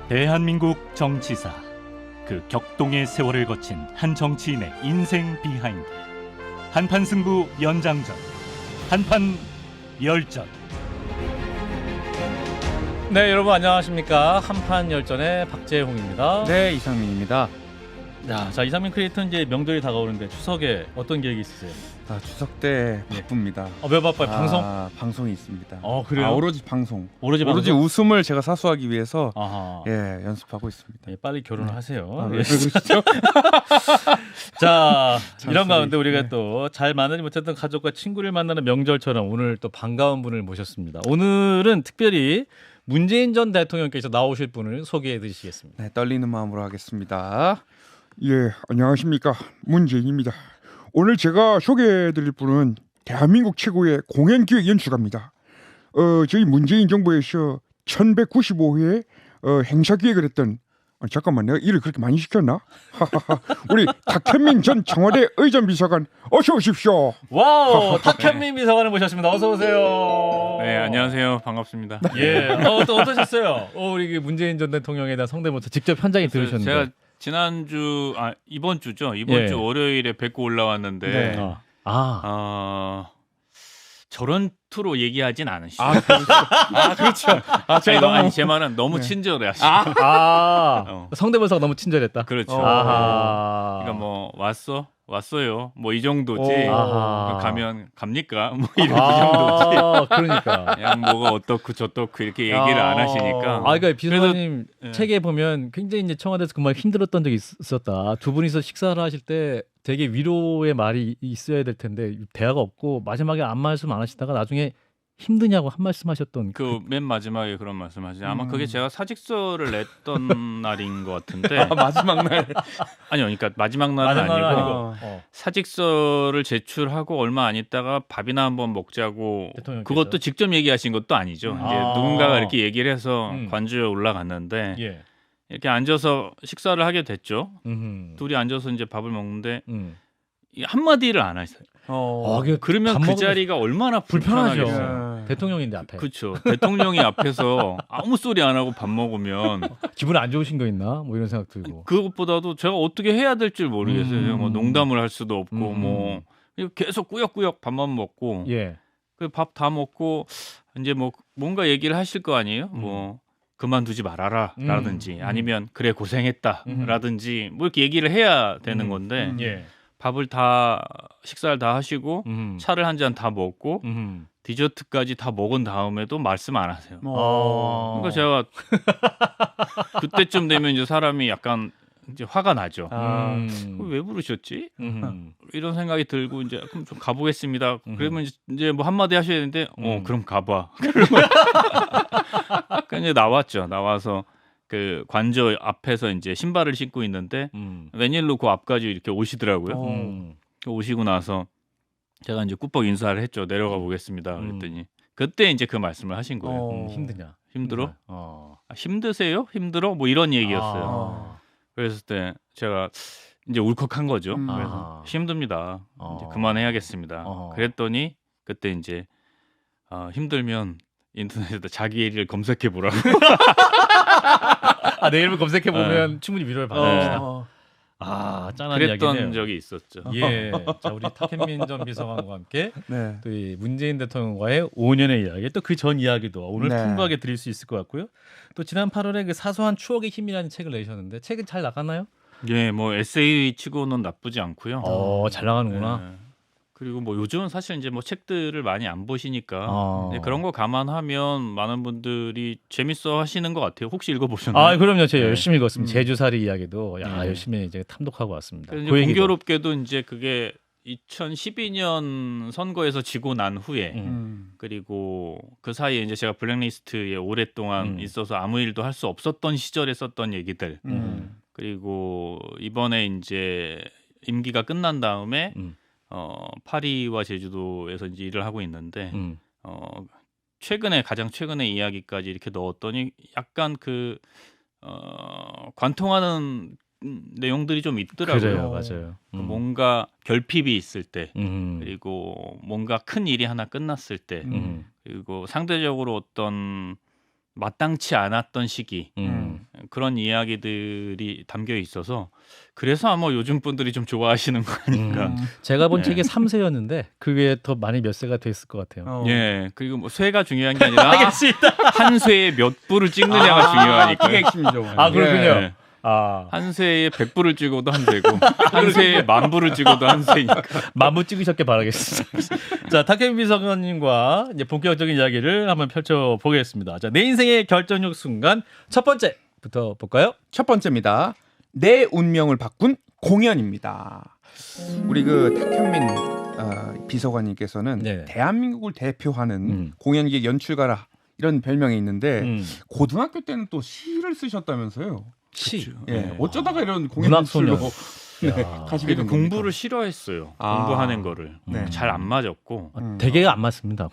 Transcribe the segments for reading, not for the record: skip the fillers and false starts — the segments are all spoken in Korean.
대한민국 정치사, 그 격동의 세월을 거친 한 정치인의 인생 비하인드. 한판 승부 연장전, 한판 열전. 네, 여러분 안녕하십니까. 한판 열전의 박재홍입니다. 네, 이상민입니다. 자, 이상민 크리에이터 이제 명절이 다가오는데 추석에 어떤 계획이 있으세요? 추석 때 바쁩니다. 왜 바빠요? 방송? 방송이 있습니다. 그래요? 오로지 방송. 오로지 웃음을 제가 사수하기 위해서 아하. 연습하고 있습니다. 빨리 결혼하세요. 왜 그러시죠? 자, 이런 잔소리. 가운데 우리가 또 잘 만나지 못했던 가족과 친구를 만나는 명절처럼 오늘 또 반가운 분을 모셨습니다. 오늘은 특별히 문재인 전 대통령께서 나오실 분을 소개해 드리시겠습니다. 네, 떨리는 마음으로 하겠습니다. 예, 안녕하십니까. 문재인입니다. 오늘 제가 소개해드릴 분은 대한민국 최고의 공연기획연출가입니다. 저희 문재인 정부에서 1195회 행사 기획을 했던 잠깐만, 내가 일을 그렇게 많이 시켰나? 우리 탁현민 전 청와대 의전비서관 어서 오십시오. 와우, 탁현민 비서관을 모셨습니다. 어서 오세요. 네, 안녕하세요. 반갑습니다. 예, 또 어떠셨어요? 우리 문재인 전 대통령에 대한 성대모사 직접 현장에 들으셨는데. 제가 지난주 이번 주죠. 이번 주 월요일에 뵙고 올라왔는데 네. 저런 투로 얘기하진 않으시죠. 그렇죠. 아니, 제 말은 너무 친절해 하시죠. 성대모사가 너무 친절했다. 그렇죠. 아하. 그러니까 뭐 왔어요. 뭐 이 정도지. 아하. 가면 갑니까? 뭐 이런 정도지. 그러니까. 그냥 뭐가 어떻고 저떻고 이렇게 얘기를 안 하시니까. 그러니까 비서관님 그래도, 책에 보면 굉장히 이제 청와대에서 정말 힘들었던 적이 있었다. 두 분이서 식사를 하실 때 되게 위로의 말이 있어야 될 텐데 대화가 없고 마지막에 아무 말씀 안 하시다가 나중에 힘드냐고 한 말씀 하셨던 그 맨 마지막에 그런 말씀하시죠. 아마 그게 제가 사직서를 냈던 날인 것 같은데. 마지막 날. 아니요, 그러니까 마지막 날은 아니고 아니고. 사직서를 제출하고 얼마 안 있다가 밥이나 한번 먹자고. 대통령께서. 그것도 직접 얘기하신 것도 아니죠. 이제 누군가가 이렇게 얘기를 해서 관저에 올라갔는데 예. 이렇게 앉아서 식사를 하게 됐죠. 음흠. 둘이 앉아서 이제 밥을 먹는데 음. 이 한마디를 안 하세요. 그러면 밥 그 먹으면 자리가 얼마나 불편하죠. 불편하겠어요. 대통령인데 앞에. 그렇죠. 대통령이 앞에서 아무 소리 안 하고 밥 먹으면 기분 안 좋으신 거 있나? 뭐 이런 생각 들고. 그것보다도 제가 어떻게 해야 될 줄 모르겠어요. 뭐 농담을 할 수도 없고 뭐 계속 꾸역꾸역 밥만 먹고 예. 그 밥 다 먹고 이제 뭐 뭔가 얘기를 하실 거 아니에요. 뭐 그만두지 말아라라든지 아니면 그래 고생했다라든지 뭐 이렇게 얘기를 해야 되는 건데 예. 식사를 다 하시고 차를 한 잔 다 먹고 디저트까지 다 먹은 다음에도 말씀 안 하세요. 그러니까 제가 그때쯤 되면 이제 사람이 약간 이제 화가 나죠. 왜 부르셨지? 이런 생각이 들고 이제 그럼 좀 가보겠습니다. 그러면 이제 뭐 한마디 하셔야 되는데 그럼 가봐. 그러니까 이제 나왔죠. 나와서 그 관저 앞에서 이제 신발을 신고 있는데 웬일로 그 앞까지 이렇게 오시더라고요. 오시고 나서 제가 이제 꾸벅 인사를 했죠. 내려가 보겠습니다. 그랬더니 그때 이제 그 말씀을 하신 거예요. 힘드냐? 힘들어? 힘드세요? 힘들어? 뭐 이런 얘기였어요. 그랬을 때 제가 이제 울컥한 거죠. 그래서 힘듭니다. 이제 그만해야겠습니다. 그랬더니 그때 이제 힘들면 인터넷에다 자기 얘기를 검색해 보라고. 내 이름을 검색해 보면 충분히 위로를 받습니다. 짠한 그랬던 이야기네요. 적이 있었죠. 예, 자 우리 탁현민 전 비서관과 함께 네. 또 이 문재인 대통령과의 5년의 이야기, 또 그 전 이야기도 오늘 네. 풍부하게 드릴 수 있을 것 같고요. 또 지난 8월에 그 사소한 추억의 힘이라는 책을 내셨는데 책은 잘 나갔나요? 예, 뭐 에세이 치고는 나쁘지 않고요. 잘 나가는구나. 예. 그리고 뭐 요즘은 사실 이제 뭐 책들을 많이 안 보시니까 네, 그런 거 감안하면 많은 분들이 재밌어 하시는 것 같아요. 혹시 읽어보셨나요? 그럼요. 제가 네. 열심히 읽었습니다. 제주살이 이야기도 네. 열심히 이제 탐독하고 왔습니다. 그래서 그 이제 얘기도. 공교롭게도 이제 그게 2012년 선거에서 지고 난 후에 그리고 그 사이에 이제 제가 블랙리스트에 오랫동안 있어서 아무 일도 할 수 없었던 시절에 썼던 얘기들 그리고 이번에 이제 임기가 끝난 다음에 파리와 제주도에서 이제 일을 하고 있는데 가장 최근의 이야기까지 이렇게 넣었더니 약간 그 관통하는 내용들이 좀 있더라고요. 그래요, 맞아요. 뭔가 결핍이 있을 때, 그리고 뭔가 큰 일이 하나 끝났을 때, 그리고 상대적으로 어떤 마땅치 않았던 시기 그런 이야기들이 담겨 있어서 그래서 아마 요즘 분들이 좀 좋아하시는 거 아닌가. 제가 본 네. 책이 3세였는데 그게 더 많이 몇 세가 됐을 것 같아요. 예, 그리고 뭐 쇠가 중요한 게 아니라 한 쇠에 몇 불을 찍느냐가 중요하니까. 그게 핵심이죠. 아, 그렇군요. 예. 아, 한 쇠에 100불을 찍어도 한 쇠고 한 쇠에 10,000불을 찍어도 한 쇠니까. 마무 찍으셨길 바라겠습니다. 자, 타케미 비서관님과 이제 본격적인 이야기를 한번 펼쳐 보겠습니다. 자, 내 인생의 결정적 순간 첫 번째부터 볼까요? 첫 번째입니다. 내 운명을 바꾼 공연입니다. 우리 그 탁현민 비서관님께서는 네. 대한민국을 대표하는 공연기획 연출가라 이런 별명이 있는데 고등학교 때는 또 시를 쓰셨다면서요? 시. 예, 어쩌다가 이런 공연 문학소년. 연출로 가시게 그러니까 된 공부를 싫어했어요. 아. 공부하는 거를 네. 잘 안 맞았고 대개가 안 맞습니다.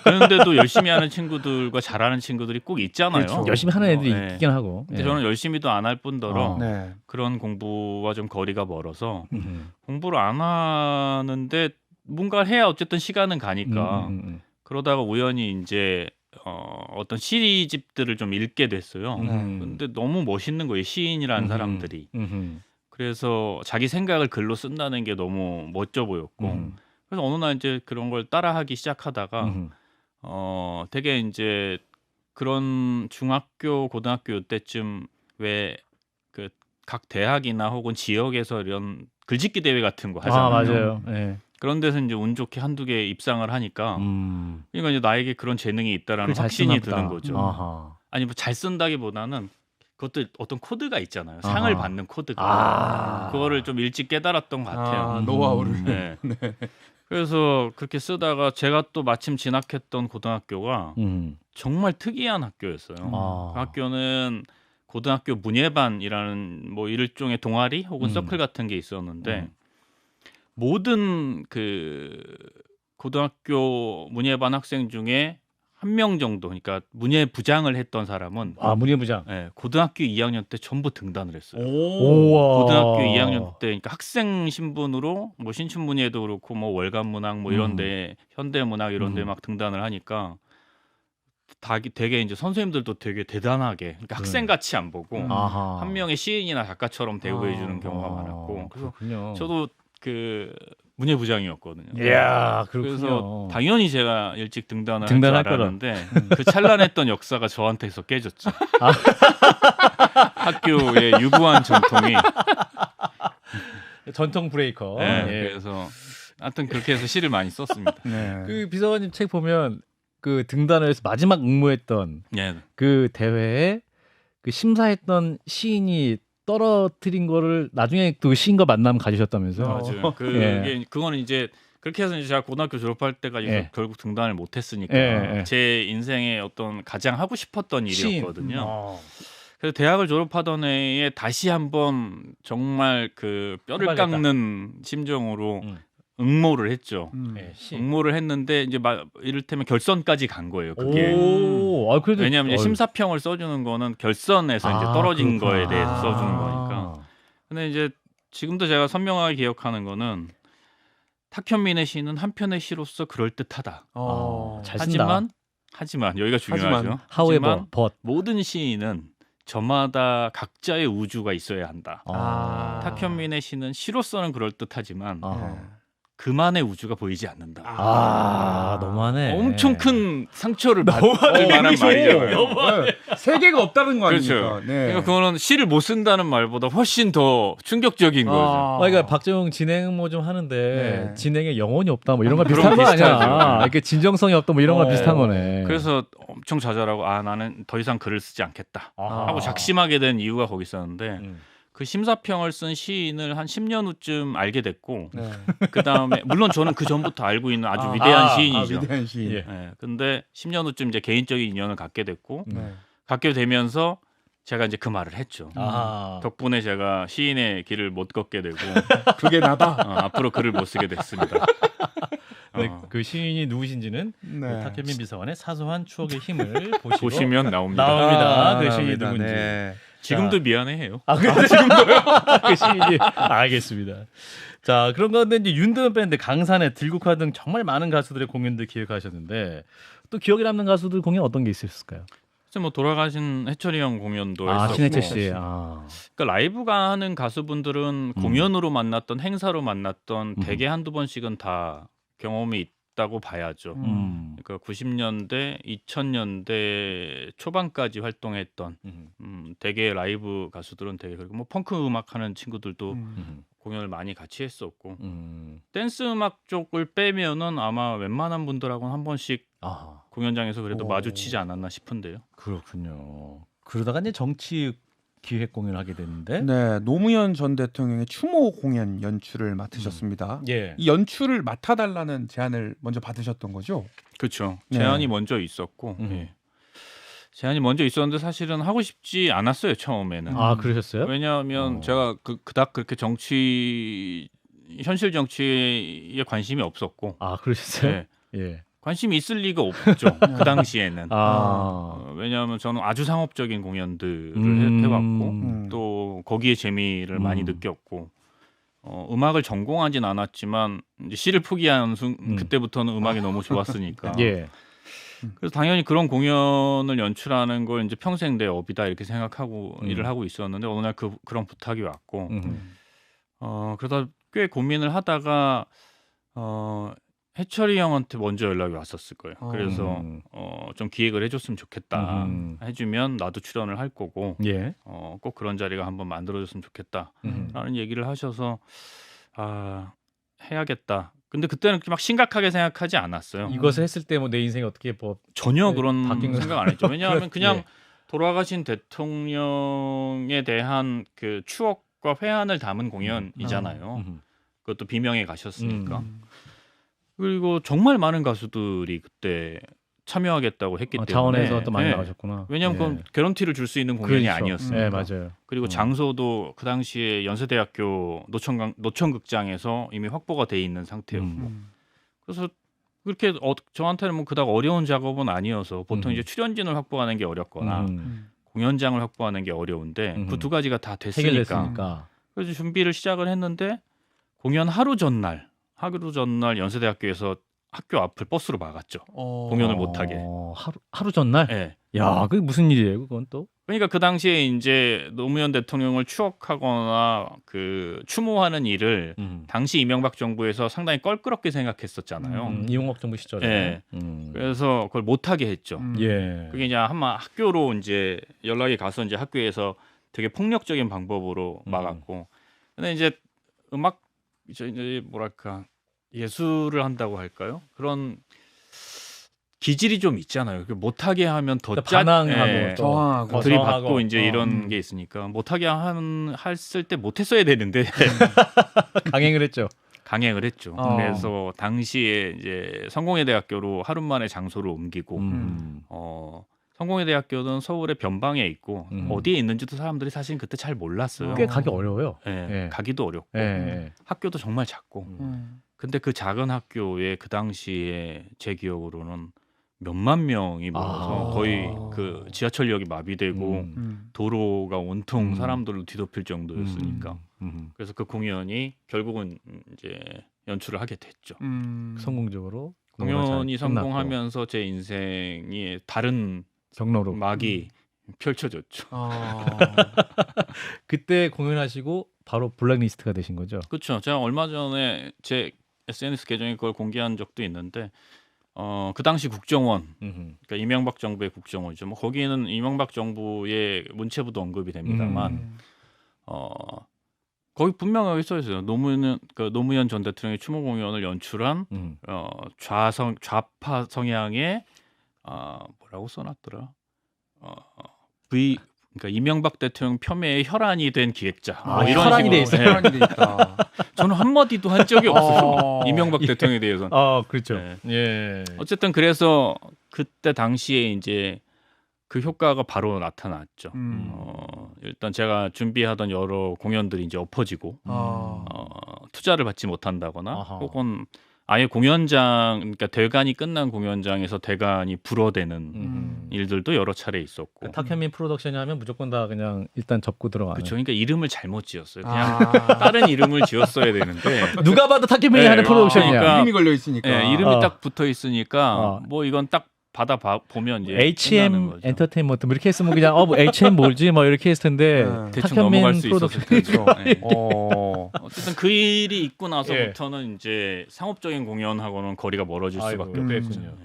그런데도 열심히 하는 친구들과 잘하는 친구들이 꼭 있잖아요. 그렇죠. 열심히 하는 애들이 네. 있긴 하고. 근데 예. 저는 열심히도 안 할 뿐더러 네. 그런 공부와 좀 거리가 멀어서 음. 공부를 안 하는데 뭔가를 해야 어쨌든 시간은 가니까 그러다가 우연히 이제 어떤 시집들을 좀 읽게 됐어요. 근데 너무 멋있는 거예요. 시인이라는 사람들이. 그래서 자기 생각을 글로 쓴다는 게 너무 멋져 보였고 그래서 어느 날 이제 그런 걸 따라하기 시작하다가 되게 이제 그런 중학교 고등학교 때쯤 왜 그 각 대학이나 혹은 지역에서 이런 글짓기 대회 같은 거 하잖아요. 아, 맞아요. 예. 그런 데서 이제 운 좋게 한두 개 입상을 하니까 그러니까 이제 나에게 그런 재능이 있다라는 그걸 잘 확신이 쓰나 보다. 드는 거죠. 아하. 아니 뭐 잘 쓴다기보다는 그것도 어떤 코드가 있잖아요. 상을 아하. 받는 코드가. 아. 그거를 좀 일찍 깨달았던 것 같아요. 아, 노하우를. 네. 그래서 그렇게 쓰다가 제가 또 마침 진학했던 고등학교가 정말 특이한 학교였어요. 아. 그 학교는 고등학교 문예반이라는 뭐 일종의 동아리 혹은 서클 같은 게 있었는데 모든 그 고등학교 문예반 학생 중에 한 명 정도, 그러니까 문예 부장을 했던 사람은 아, 문예부장. 예, 고등학교 2학년 때 전부 등단을 했어요. 오와. 고등학교 2학년 때, 그러니까 학생 신분으로 뭐 신춘문예도 그렇고 뭐 월간문학 뭐 이런데 현대문학 이런데 막 등단을 하니까 되게 이제 선생님들도 되게 대단하게, 그러니까 학생 같이 안 보고 아하. 한 명의 시인이나 작가처럼 대우해 주는 경우가 많았고, 그래서 그렇군요. 저도 그 문예부장이었거든요. 이야, 그렇군요. 그래서 당연히 제가 일찍 등단을 등단할 할 줄 알았는데 그 찬란했던 역사가 저한테서 깨졌죠. 학교의 유구한 전통이. 전통 브레이커. 네, 예. 그래서 하여튼 그렇게 해서 시를 많이 썼습니다. 네. 그 비서관님 책 보면 그 등단을 해서 마지막 응모했던 예. 그 대회에 그 심사했던 시인이 떨어뜨린 거를 나중에 그 시인과 만남 가지셨다면서요? 맞아요. 그거는 이제 그렇게 해서 이제 제가 고등학교 졸업할 때까지 예. 결국 등단을 못했으니까 예. 제 인생의 어떤 가장 하고 싶었던 시인. 일이었거든요. 그래서 대학을 졸업하던 해에 다시 한번 정말 그 뼈를 해봐야겠다. 깎는 심정으로 응모를 했죠. 네, 시. 응모를 했는데 이제 이를테면 결선까지 간 거예요. 그게. 오, 아, 그래도 왜냐하면 이제 어휴. 심사평을 써주는 거는 결선에서 이제 아, 떨어진 그렇구나. 거에 대해서 써주는 아. 거니까. 근데 이제 지금도 제가 선명하게 기억하는 거는 탁현민의 시는 한 편의 시로서 그럴 듯하다. 잘 쓴다. 하지만 여기가 중요하죠. However, but. 모든 시인은 저마다 각자의 우주가 있어야 한다. 탁현민의 시는 시로서는 그럴 듯하지만 아하. 그만의 우주가 보이지 않는다. 아, 너무하네. 엄청 큰 상처를 받을 만한 말이잖아요. 세계가 없다는 거 그렇죠. 아닙니까? 네. 그러니까 그거는 시를 못 쓴다는 말보다 훨씬 더 충격적인 거죠. 그러니까 박정웅 진행 뭐 좀 하는데 네. 진행에 영혼이 없다 뭐 이런 거 그런 비슷한 거 아니야? 비슷하죠. 이렇게 진정성이 없다 뭐 이런 거 비슷한 거네. 그래서 엄청 좌절하고 나는 더 이상 글을 쓰지 않겠다 아하. 하고 작심하게 된 이유가 거기 있었는데 음. 그 심사평을 쓴 시인을 한 10년 후쯤 알게 됐고 네. 그 다음에 물론 저는 그 전부터 알고 있는 아주 위대한 시인이죠. 위대한 시인. 예. 예, 근데 10년 후쯤 이제 개인적인 인연을 갖게 됐고 네. 갖게 되면서 제가 이제 그 말을 했죠. 아하. 덕분에 제가 시인의 길을 못 걷게 되고 그게 나다. 앞으로 글을 못 쓰게 됐습니다. 네, 그 시인이 누구신지는 네. 탁현민 비서관의 사소한 추억의 힘을 보시고 보시면 나옵니다. 나옵니다. 그 시인이 나옵니다. 누군지. 네. 지금도 미안해해요. 아, 근데 지금도요? 그 시인이 알겠습니다. 자, 그런 가운데 이제 윤도현 밴드, 강산의 들국화 등 정말 많은 가수들의 공연들 기획하셨는데 또 기억에 남는 가수들 공연 어떤 게 있었을까요? 그래서 뭐 돌아가신 해철이 형 공연도 아 했었고, 신해철 씨. 아. 그러니까 라이브가 하는 가수분들은 공연으로 만났던 행사로 만났던 대개 한두 번씩은 다 경험이 있다고 봐야죠. 그러니까 90년대, 2000년대 초반까지 활동했던 대개 라이브 가수들은 되게 그리고 뭐 펑크 음악 하는 친구들도 공연을 많이 같이 했었고 댄스 음악 쪽을 빼면은 아마 웬만한 분들하고는 한 번씩 아 공연장에서 그래도 오. 마주치지 않았나 싶은데요. 그렇군요. 그러다가 이제 정치 기획 공연을 하게 됐는데. 네, 노무현 전 대통령의 추모 공연 연출을 맡으셨습니다. 예. 이 연출을 맡아달라는 제안을 먼저 받으셨던 거죠? 그렇죠. 네. 제안이 먼저 있었고 예. 제안이 먼저 있었는데 사실은 하고 싶지 않았어요 처음에는. 아 그러셨어요? 왜냐하면 제가 그닥 그렇게 현실 정치에 관심이 없었고 아 그러셨어요? 예. 예. 관심이 있을 리가 없죠 그 당시에는. 아. 왜냐하면 저는 아주 상업적인 공연들을 음. 해왔고 또 거기에 재미를 많이 느꼈고 음악을 전공하진 않았지만 이제 시를 포기한 그때부터는 음악이 너무 좋았으니까. 예. 그래서 당연히 그런 공연을 연출하는 걸 이제 평생 내 업이다 이렇게 생각하고 일을 하고 있었는데 어느 날 그런 부탁이 왔고 그러다 꽤 고민을 하다가 해철이 형한테 먼저 연락이 왔었을 거예요. 그래서 좀 기획을 해줬으면 좋겠다. 해주면 나도 출연을 할 거고 예. 꼭 그런 자리가 한번 만들어줬으면 좋겠다라는 얘기를 하셔서 해야겠다. 근데 그때는 그렇게 막 심각하게 생각하지 않았어요. 이것을 했을 때 뭐 내 인생이 어떻게 뭐 전혀 네, 그런 바뀐 거- 생각 안 했죠. 왜냐하면 그냥 예. 돌아가신 대통령에 대한 그 추억과 회한을 담은 공연이잖아요. 그것도 비명에 가셨으니까. 그리고 정말 많은 가수들이 그때 참여하겠다고 했기 때문에 자원에서 또 많이 예. 나가셨구나. 왜냐하면 예. 그건 개런티를 줄 수 있는 공연이 그렇죠. 아니었어요. 네 맞아요. 그리고 장소도 그 당시에 연세대학교 노천극장에서 이미 확보가 돼 있는 상태였고 그래서 그렇게 저한테는 뭐 그닥 어려운 작업은 아니어서 보통 이제 출연진을 확보하는 게 어렵거나 공연장을 확보하는 게 어려운데 그 두 가지가 다 됐으니까 해결됐으니까. 그래서 준비를 시작을 했는데 공연 하루 전날 연세대학교에서 학교 앞을 버스로 막았죠. 공연을 못하게. 하루 전날. 예. 야, 그게 무슨 일이에요, 그건 또? 그러니까 그 당시에 이제 노무현 대통령을 추억하거나 그 추모하는 일을 당시 이명박 정부에서 상당히 껄끄럽게 생각했었잖아요. 이명박 정부 시절에. 예. 그래서 그걸 못하게 했죠. 예. 그게 이제 한마 학교로 이제 연락이 가서 이제 학교에서 되게 폭력적인 방법으로 막았고. 근데 이제 음악 이제 뭐랄까 예술을 한다고 할까요? 그런 기질이 좀 있잖아요. 못하게 하면 더 반항하고 또 저항하고 들이받고 저항하고. 이제 이런 게 있으니까 못하게 했을 때 못했어야 되는데 강행을 했죠. 강행을 했죠. 그래서 당시에 이제 성공회대학교로 하루 만에 장소를 옮기고 성공회대학교는 서울의 변방에 있고 어디에 있는지도 사람들이 사실 그때 잘 몰랐어요. 꽤 가기 어려워요. 예, 예. 가기도 어렵고 예. 학교도 정말 작고 근데 그 작은 학교에 그 당시에 제 기억으로는 몇만 명이 모여서 거의 그 지하철역이 마비되고 도로가 온통 사람들로 뒤덮일 정도였으니까 그래서 그 공연이 결국은 이제 연출을 하게 됐죠. 성공적으로 공연이 잘 끝났고. 성공하면서 제 인생이 다른 경로로 막이 펼쳐졌죠. 그때 공연하시고 바로 블랙리스트가 되신 거죠. 그렇죠. 제가 얼마 전에 제 SNS 계정에 그걸 공개한 적도 있는데 그 당시 국정원, 그러니까 이명박 정부의 국정원이죠. 뭐 거기에는 이명박 정부의 문체부도 언급이 됩니다만 거기 분명하게 써 있어요. 노무현 전 대통령의 추모 공연을 연출한 좌파 성향의 뭐라고 써놨더라. 그러니까 이명박 대통령 폄훼의 혈안이 된 기획자. 뭐 이런 혈안이 돼 식으로. 있어요. 혈안이 돼 있다. 저는 한마디도 한 적이 없어요. 이명박 대통령에 대해서는. 그렇죠. 네. 예. 어쨌든 그래서 그때 당시에 이제 그 효과가 바로 나타났죠. 일단 제가 준비하던 여러 공연들이 이제 엎어지고 투자를 받지 못한다거나 아하. 혹은 아예 공연장 그러니까 대관이 끝난 공연장에서 대관이 불어대는 일들도 여러 차례 있었고. 탁현민 프로덕션이 하면 무조건 다 그냥 일단 접고 들어가는. 그렇죠. 그러니까 이름을 잘못 지었어요. 그냥 다른 이름을 지었어야 되는데 누가 봐도 탁현민이 네, 하는 프로덕션이야. 그러니까 이름이 걸려 있으니까. 이름이 딱 붙어 있으니까 뭐 이건 딱 받아 보면 이제 끝나는 HM 거죠. 엔터테인먼트 뭐 이렇게 했으면 그냥 뭐 HM 뭘지 뭐 이렇게 했을 텐데 네. 대충 탁현민 넘어갈 수 있었을 프로덕션. 테죠. 네. 어. 어쨌든 그 일이 있고 나서부터는 이제 상업적인 공연하고는 거리가 멀어질 아이고, 수밖에 없겠죠. 그랬군요.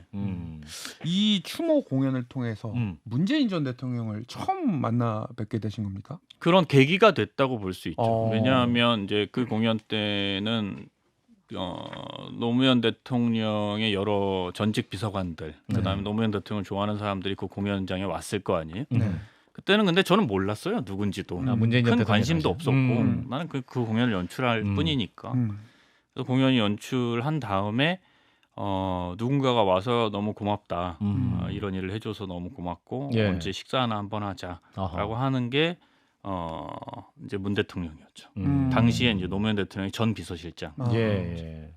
이 추모 공연을 통해서 음. 문재인 전 대통령을 처음 만나 뵙게 되신 겁니까? 그런 계기가 됐다고 볼 수 있죠. 어. 왜냐하면 이제 그 공연 때는 노무현 대통령의 여러 전직 비서관들, 그다음에 노무현 대통령 좋아하는 사람들이 그 공연장에 왔을 거 아니에요. 네. 그때는 근데 저는 몰랐어요, 누군지도. 아, 문재인 전 큰 대통령 관심도 당시에. 없었고 나는 그 공연을 연출할 뿐이니까. 그래서 공연이 연출한 다음에 누군가가 와서 너무 고맙다. 이런 일을 해줘서 너무 고맙고 예. 언제 식사 하나 한번 하자라고 하는 게 이제 문 대통령이었죠. 당시에 이제 노무현 대통령이 전 비서실장. 아. 예.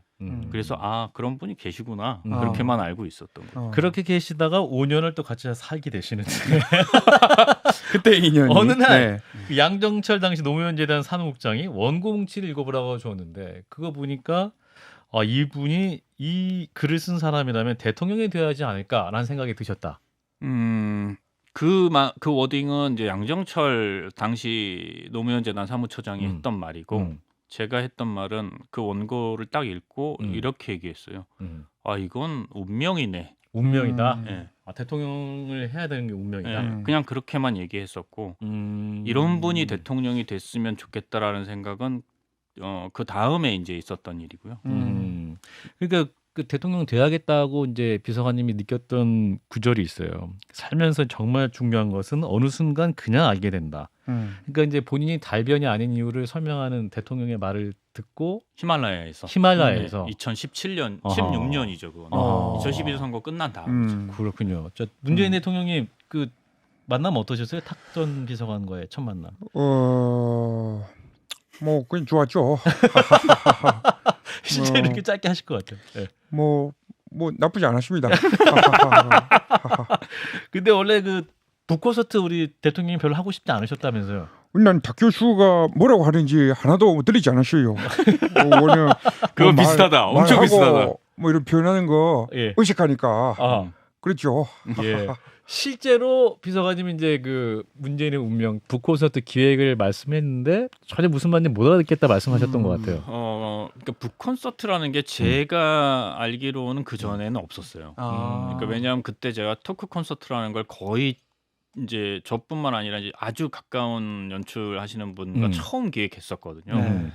그래서 그런 분이 계시구나. 아. 그렇게만 알고 있었던 거예요. 그렇게 계시다가 5년을 또 같이 살게 되시는데 그때 인연이 어느 날 네. 그 양정철 당시 노무현 재단 사무국장이 원고 뭉치를 읽어보라고 줬는데 그거 보니까 이분이 이 글을 쓴 사람이라면 대통령이 되어야 하지 않을까라는 생각이 드셨다. 그 워딩은 이제 양정철 당시 노무현 재단 사무처장이 했던 말이고 제가 했던 말은 그 원고를 딱 읽고 이렇게 얘기했어요. 이건 운명이네. 운명이다. 예. 대통령을 해야 되는 게 운명이다. 예, 그냥 그렇게만 얘기했었고 이런 분이 대통령이 됐으면 좋겠다라는 생각은 그 다음에 이제 있었던 일이고요. 그러니까 그 대통령 돼야겠다고 이제 비서관님이 느꼈던 구절이 있어요. 살면서 정말 중요한 것은 어느 순간 그냥 알게 된다. 그러니까 이제 본인이 달변이 아닌 이유를 설명하는 대통령의 말을 듣고 히말라야에서 2017년, 어허. 16년이죠. 그거는. 어허. 2011 선거 끝난 다음. 그렇군요. 문재인 대통령이 그 만남 어떠셨어요? 탁 전 비서관과의 첫 만남. 뭐 그냥 좋았죠. 진짜 이렇게 짧게 하실 것 같아요. 네. 뭐 나쁘지 않았습니다. 근데 원래 그 북콘서트 우리 대통령이 별로 하고 싶지 않으셨다면서요? 난 박 교수가 뭐라고 하는지 하나도 들리지 않았어요. 그냥 그거 비슷하다. 엄청 비슷하다. 뭐 이런 표현하는 거 예. 의식하니까 그렇죠. 예. 실제로 비서관님이 이제 그 문재인의 운명 북콘서트 기획을 말씀했는데 전혀 무슨 말인지 못 알아듣겠다 말씀하셨던 것 같아요. 그러니까 북콘서트라는 게 제가 알기로는 그 전에는 없었어요. 그러니까 왜냐하면 그때 제가 토크 콘서트라는 걸 거의 이제 저뿐만 아니라 이제 아주 가까운 연출하시는 분과 처음 기획했었거든요.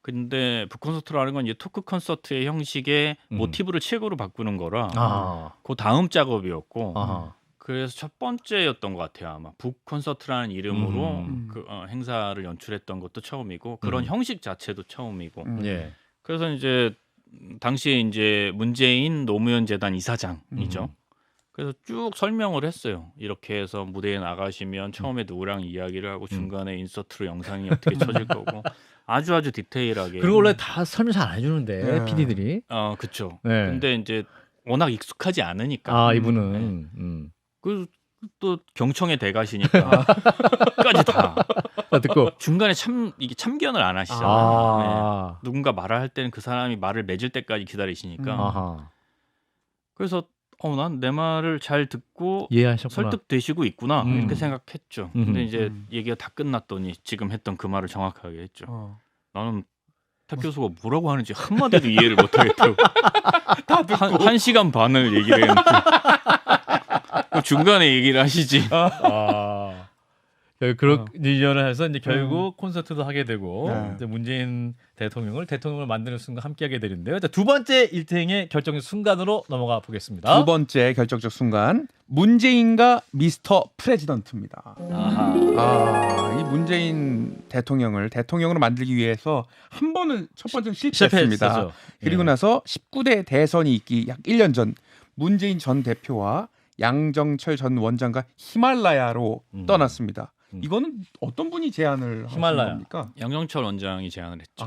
근데 북콘서트라는 건 이제 토크 콘서트의 형식의 모티브를 책으로 바꾸는 거라 그 다음 작업이었고 그래서 첫 번째였던 것 같아요. 아마 북콘서트라는 이름으로 그, 행사를 연출했던 것도 처음이고 그런 형식 자체도 처음이고 예. 그래서 이제 당시에 이제 문재인 노무현 재단 이사장이죠. 그래서 쭉 설명을 했어요. 이렇게 해서 무대에 나가시면 처음에 누구랑 이야기를 하고 중간에 인서트로 영상이 어떻게 쳐질 거고 아주 디테일하게. 그리고 원래 다 설명 잘 안 해주는데 PD들이. 그렇죠. 네. 근데 이제 워낙 익숙하지 않으니까. 이분은. 또 경청의 대가시니까 끝까지 다 듣고 중간에 이게 참견을 안 하시잖아요. 네. 누군가 말을 할 때는 그 사람이 말을 맺을 때까지 기다리시니까. 그래서 난 내 말을 잘 듣고 이해하셨구나. 설득되시고 있구나 이렇게 생각했죠. 근데 이제 얘기가 다 끝났더니 지금 했던 그 말을 정확하게 했죠. 나는 탁 교수가 뭐라고 하는지 한마디도 이해를 못하겠다고. 한 시간 반을 얘기를 했는데 중간에 얘기를 하시지. 그런 일련을 해서 이제 결국 콘서트도 하게 되고 이제 문재인 대통령을 만드는 순간 함께하게 되는데요. 자, 두 번째 일등의 결정적 순간으로 넘어가 보겠습니다. 두 번째 결정적 순간 문재인과 미스터 프레지던트입니다. 이 문재인 대통령으로 만들기 위해서 한 번은 첫 번째는 실패했습니다. 실패했었죠. 그리고 나서 19대 대선이 있기 약 1년 전 문재인 전 대표와 양정철 전 원장과 히말라야로 떠났습니다. 이거는 어떤 분이 제안을 하신 히말라야. 겁니까? 양정철 원장이 제안을 했죠.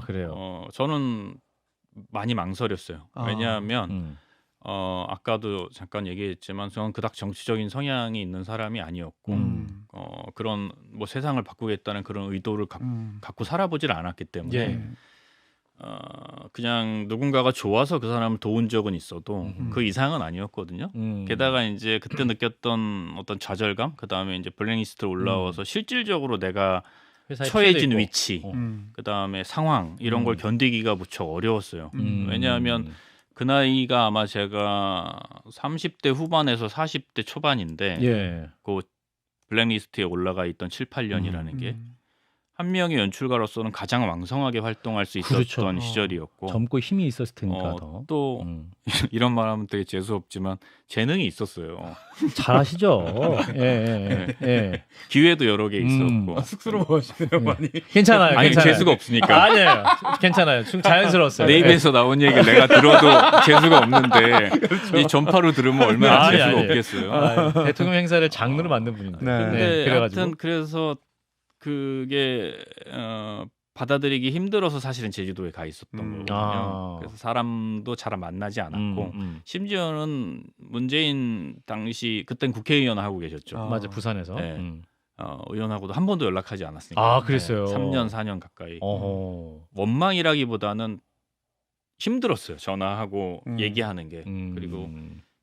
그래요. 저는 많이 망설였어요. 왜냐하면 아까도 잠깐 얘기했지만 저는 그닥 정치적인 성향이 있는 사람이 아니었고 그런 뭐 세상을 바꾸겠다는 그런 의도를 갖고 살아보질 않았기 때문에 그냥 누군가가 좋아서 그 사람을 도운 적은 있어도 그 이상은 아니었거든요. 게다가 이제 그때 느꼈던 어떤 좌절감, 그 다음에 이제 블랙리스트로 올라와서 실질적으로 내가 회사에 처해진 피해도 있고. 위치, 어. 그 다음에 상황 이런 걸 견디기가 무척 어려웠어요. 음. 왜냐하면 그 나이가 아마 제가 30대 후반에서 40대 초반인데 예. 그 블랙리스트에 올라가 있던 7, 8년이라는 게 한 명의 연출가로서는 가장 왕성하게 활동할 수 있었던 그렇죠. 시절이었고 젊고 힘이 있었을 테니까 더. 또 이런 말하면 되게 재수 없지만 재능이 있었어요. 잘하시죠. 예. 기회도 여러 개 있었고 쑥스러워하시네요 많이. 괜찮아요. 아니 괜찮아요. 재수가 없으니까 아니에요. 괜찮아요. 좀 자연스러웠어요. 내 입에서 나온 얘기를 내가 들어도 재수가 없는데 이 전파로 들으면 얼마나 아니, 재수가 아니. 없겠어요. 아, 대통령 행사를 장르로 만든 분인데. 네. 근데 그래가지고. 하여튼 그래서 그게 받아들이기 힘들어서 사실은 제주도에 가 있었던 거거든요. 아. 그래서 사람도 잘 만나지 않았고 심지어는 문재인 당시 그땐 국회의원 하고 계셨죠. 맞아 부산에서. 네. 의원하고도 한 번도 연락하지 않았으니까. 아 그랬어요. 3년 4년 가까이. 어허. 원망이라기보다는 힘들었어요. 전화하고 얘기하는 게. 그리고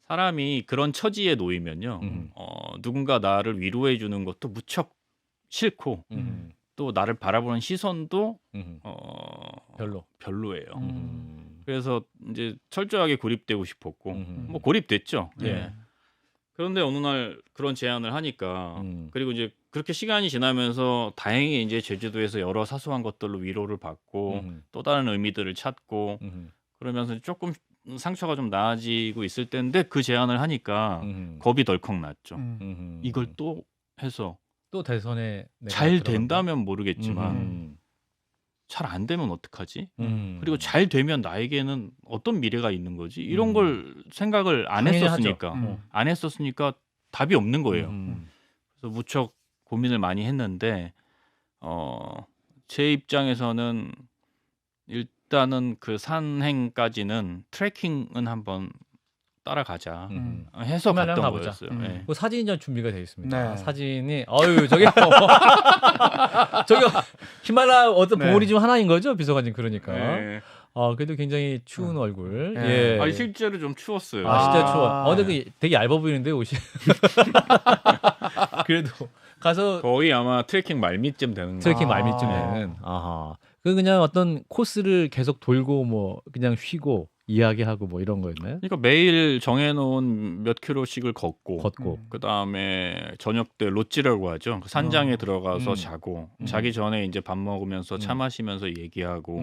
사람이 그런 처지에 놓이면요. 누군가 나를 위로해 주는 것도 무척 싫고 또 나를 바라보는 시선도 별로예요. 그래서 이제 철저하게 고립되고 싶었고 뭐 고립됐죠. 예. 그런데 어느 날 그런 제안을 하니까 그리고 이제 그렇게 시간이 지나면서 다행히 이제 제주도에서 여러 사소한 것들로 위로를 받고 또 다른 의미들을 찾고 그러면서 조금 상처가 좀 나아지고 있을 때인데 그 제안을 하니까 겁이 덜컥 났죠. 이걸 또 해서 또 대선에 잘 된다면 모르겠지만 잘 안 되면 어떡하지? 그리고 잘 되면 나에게는 어떤 미래가 있는 거지? 이런 걸 생각을 안 당연히 했었으니까 안 했었으니까 답이 없는 거예요. 그래서 무척 고민을 많이 했는데 제 입장에서는 일단은 그 산행까지는 트레킹은 한번 따라가자 해서 히말라야 갔던 가보자. 거였어요. 네. 그 사진이 전 준비가 되어 있습니다. 네. 사진이 저기 저기 히말라야 어떤 봉우리 중 하나인 거죠, 비서관님 그러니까. 네. 그래도 굉장히 추운 얼굴. 네. 예. 아니 실제로 좀 추웠어요. 진짜 추워. 근데 그 되게 얇아 보이는데 옷이. 그래도 가서 거의 아마 트레킹 말미쯤 되는 거. 트레킹 말미쯤 되는. 아하. 그 그냥 어떤 코스를 계속 돌고 뭐 그냥 쉬고 이야기하고 뭐 이런 거였나요? 그러니까 매일 정해놓은 몇 킬로씩을 걷고 그 다음에 저녁 때 롯지라고 하죠. 그 산장에 들어가서 자고 자기 전에 이제 밥 먹으면서 차 마시면서 얘기하고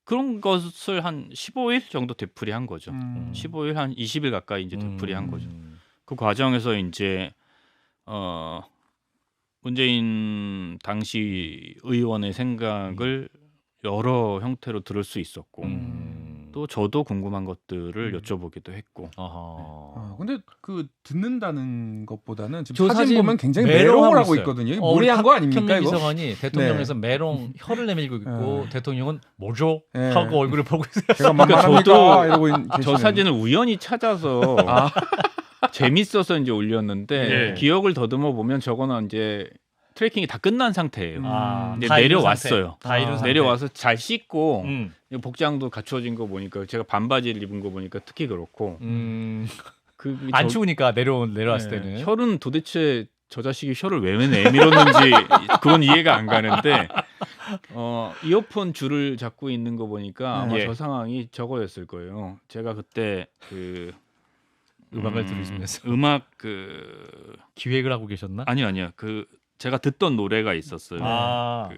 그런 것을 한 15일 정도 되풀이한 거죠. 15일 한 20일 가까이 이제 되풀이한 거죠. 그 과정에서 이제 문재인 당시 의원의 생각을 여러 형태로 들을 수 있었고 또 저도 궁금한 것들을 여쭤보기도 했고. 근데 그 듣는다는 것보다는 지금 저 사진 사진 보면 굉장히 메롱하고 메롱을 하고 있어요. 있거든요. 이거 무리한 거 아닙니까 박형민 이거? 비서관이 대통령에서 메롱 혀를 내밀고 있고 대통령은 뭐죠? 하고 얼굴을 보고 있어요. 제가 그러니까 만만합니까? 이러고 저 계시네요. 사진을 우연히 찾아서 재밌어서 이제 올렸는데 기억을 더듬어 보면 저거는 이제 트레킹이 다 끝난 상태예요. 이제 다 이룬 내려왔어요. 상태. 다 이룬 상태. 내려와서 잘 씻고 복장도 갖춰진 거 보니까 제가 반바지를 입은 거 보니까 특히 그렇고 안 추우니까 내려왔을 때는 혈은 도대체 저 자식이 혀를 왜 내밀었는지 그건 이해가 안 가는데 이어폰 줄을 잡고 있는 거 보니까 아마 저 상황이 저거였을 거예요. 제가 그때 그 음악을 들으시면서 음악 기획을 하고 계셨나? 아니요 그 제가 듣던 노래가 있었어요. 아.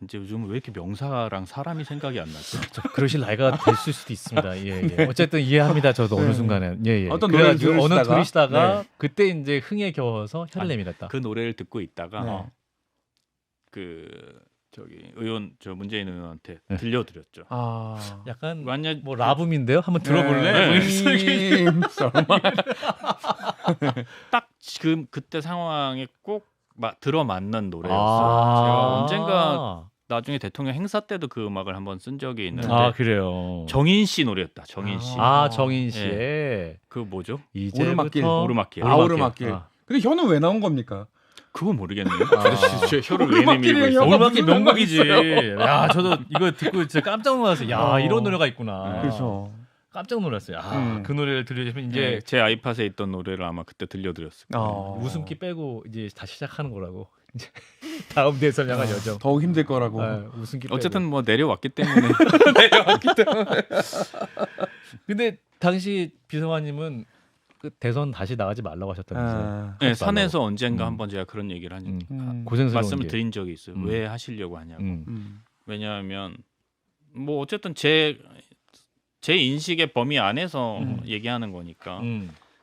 이제 요즘 왜 이렇게 명사랑 사람이 생각이 안 나죠? 그러실 나이가 됐을 수도 있습니다. 예. 어쨌든 이해합니다. 저도 어느 순간에. 예. 어떤 노래를 그래가지고 어느 들으시다가 네. 그때 이제 흥에 겨워서 혀를 내밀었다. 그 노래를 듣고 있다가 저기 의원 문재인 의원한테 들려드렸죠. 약간 완전 뭐 라붐인데요. 한번 들어볼래? 네. 딱 그때 상황에 꼭 들어맞는 노래였어요. 제가 언젠가 나중에 대통령 행사 때도 그 음악을 한번 쓴 적이 있는데 그래요. 정인 씨 노래였다. 정인 씨. 정인 씨의 그 뭐죠? 오르막길. 오르막길. 오르막길. 근데 혀는 왜 나온 겁니까? 그건 모르겠네요. 저도 혀를 왜 내밀고 있어? 오르막길 명곡이지. 야, 저도 이거 듣고 진짜 깜짝 놀랐어요. 야, 이런 노래가 있구나. 그래서 깜짝 놀랐어요. 그 노래를 들려주면 이제 제 아이팟에 있던 노래를 아마 그때 들려드렸을 거예요. 웃음기 빼고 이제 다시 시작하는 거라고. 이제 다음 대선 향한 여정. 더욱 힘들 거라고. 웃음기 빼고. 어쨌든 뭐 내려왔기 때문에. 근데 당시 비서관님은 그 대선 다시 나가지 말라고 하셨다면서요. 네, 산에서 언젠가 음. 한번 제가 그런 얘기를 한 고생스러운 말씀을 게. 드린 적이 있어요. 왜 하시려고 하냐고. 음. 왜냐하면 뭐 어쨌든 제 인식의 범위 안에서 얘기하는 거니까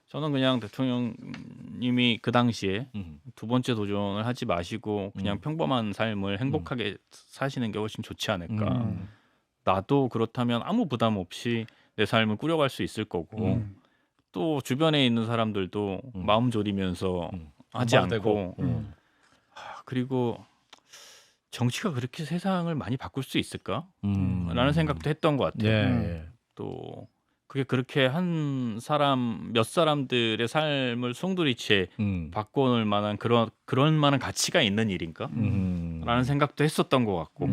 저는 그냥 대통령님이 그 당시에 두 번째 도전을 하지 마시고 그냥 평범한 삶을 행복하게 사시는 게 훨씬 좋지 않을까. 나도 그렇다면 아무 부담 없이 내 삶을 꾸려갈 수 있을 거고 또 주변에 있는 사람들도 마음 졸이면서 하지 않고 그리고 정치가 그렇게 세상을 많이 바꿀 수 있을까? 라는 생각도 했던 것 같아요. 예. 또 그게 그렇게 한 사람 몇 사람들의 삶을 송두리째 바꿔놓을 만한 그런 만한 가치가 있는 일인가? 라는 생각도 했었던 것 같고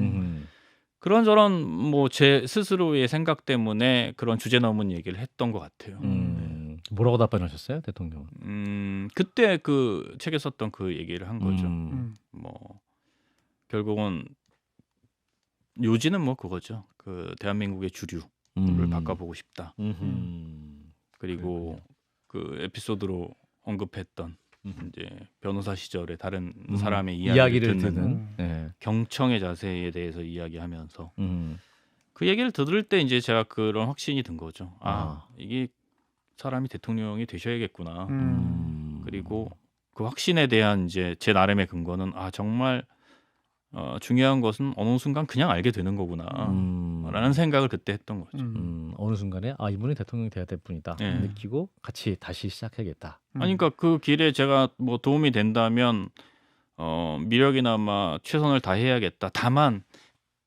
그런저런 뭐 제 스스로의 생각 때문에 그런 주제 넘은 얘기를 했던 것 같아요. 뭐라고 답변하셨어요, 대통령? 그때 그 책에 썼던 그 얘기를 한 거죠. 뭐 결국은 요지는 뭐 그거죠. 그 대한민국의 주류를 바꿔보고 싶다. 그리고 그 에피소드로 언급했던 이제 변호사 시절에 다른 사람의 이야기를 듣는 네. 경청의 자세에 대해서 이야기하면서 그 얘기를 들을 때 이제 제가 그런 확신이 든 거죠. 이게 사람이 대통령이 되셔야겠구나. 그리고 그 확신에 대한 이제 제 나름의 근거는 정말 중요한 것은 어느 순간 그냥 알게 되는 거구나 라는 생각을 그때 했던 거죠. 어느 순간에 이분이 대통령이 돼야 될 분이다 느끼고 같이 다시 시작해야겠다. 그러니까 그 길에 제가 뭐 도움이 된다면 미력이나마 최선을 다해야겠다. 다만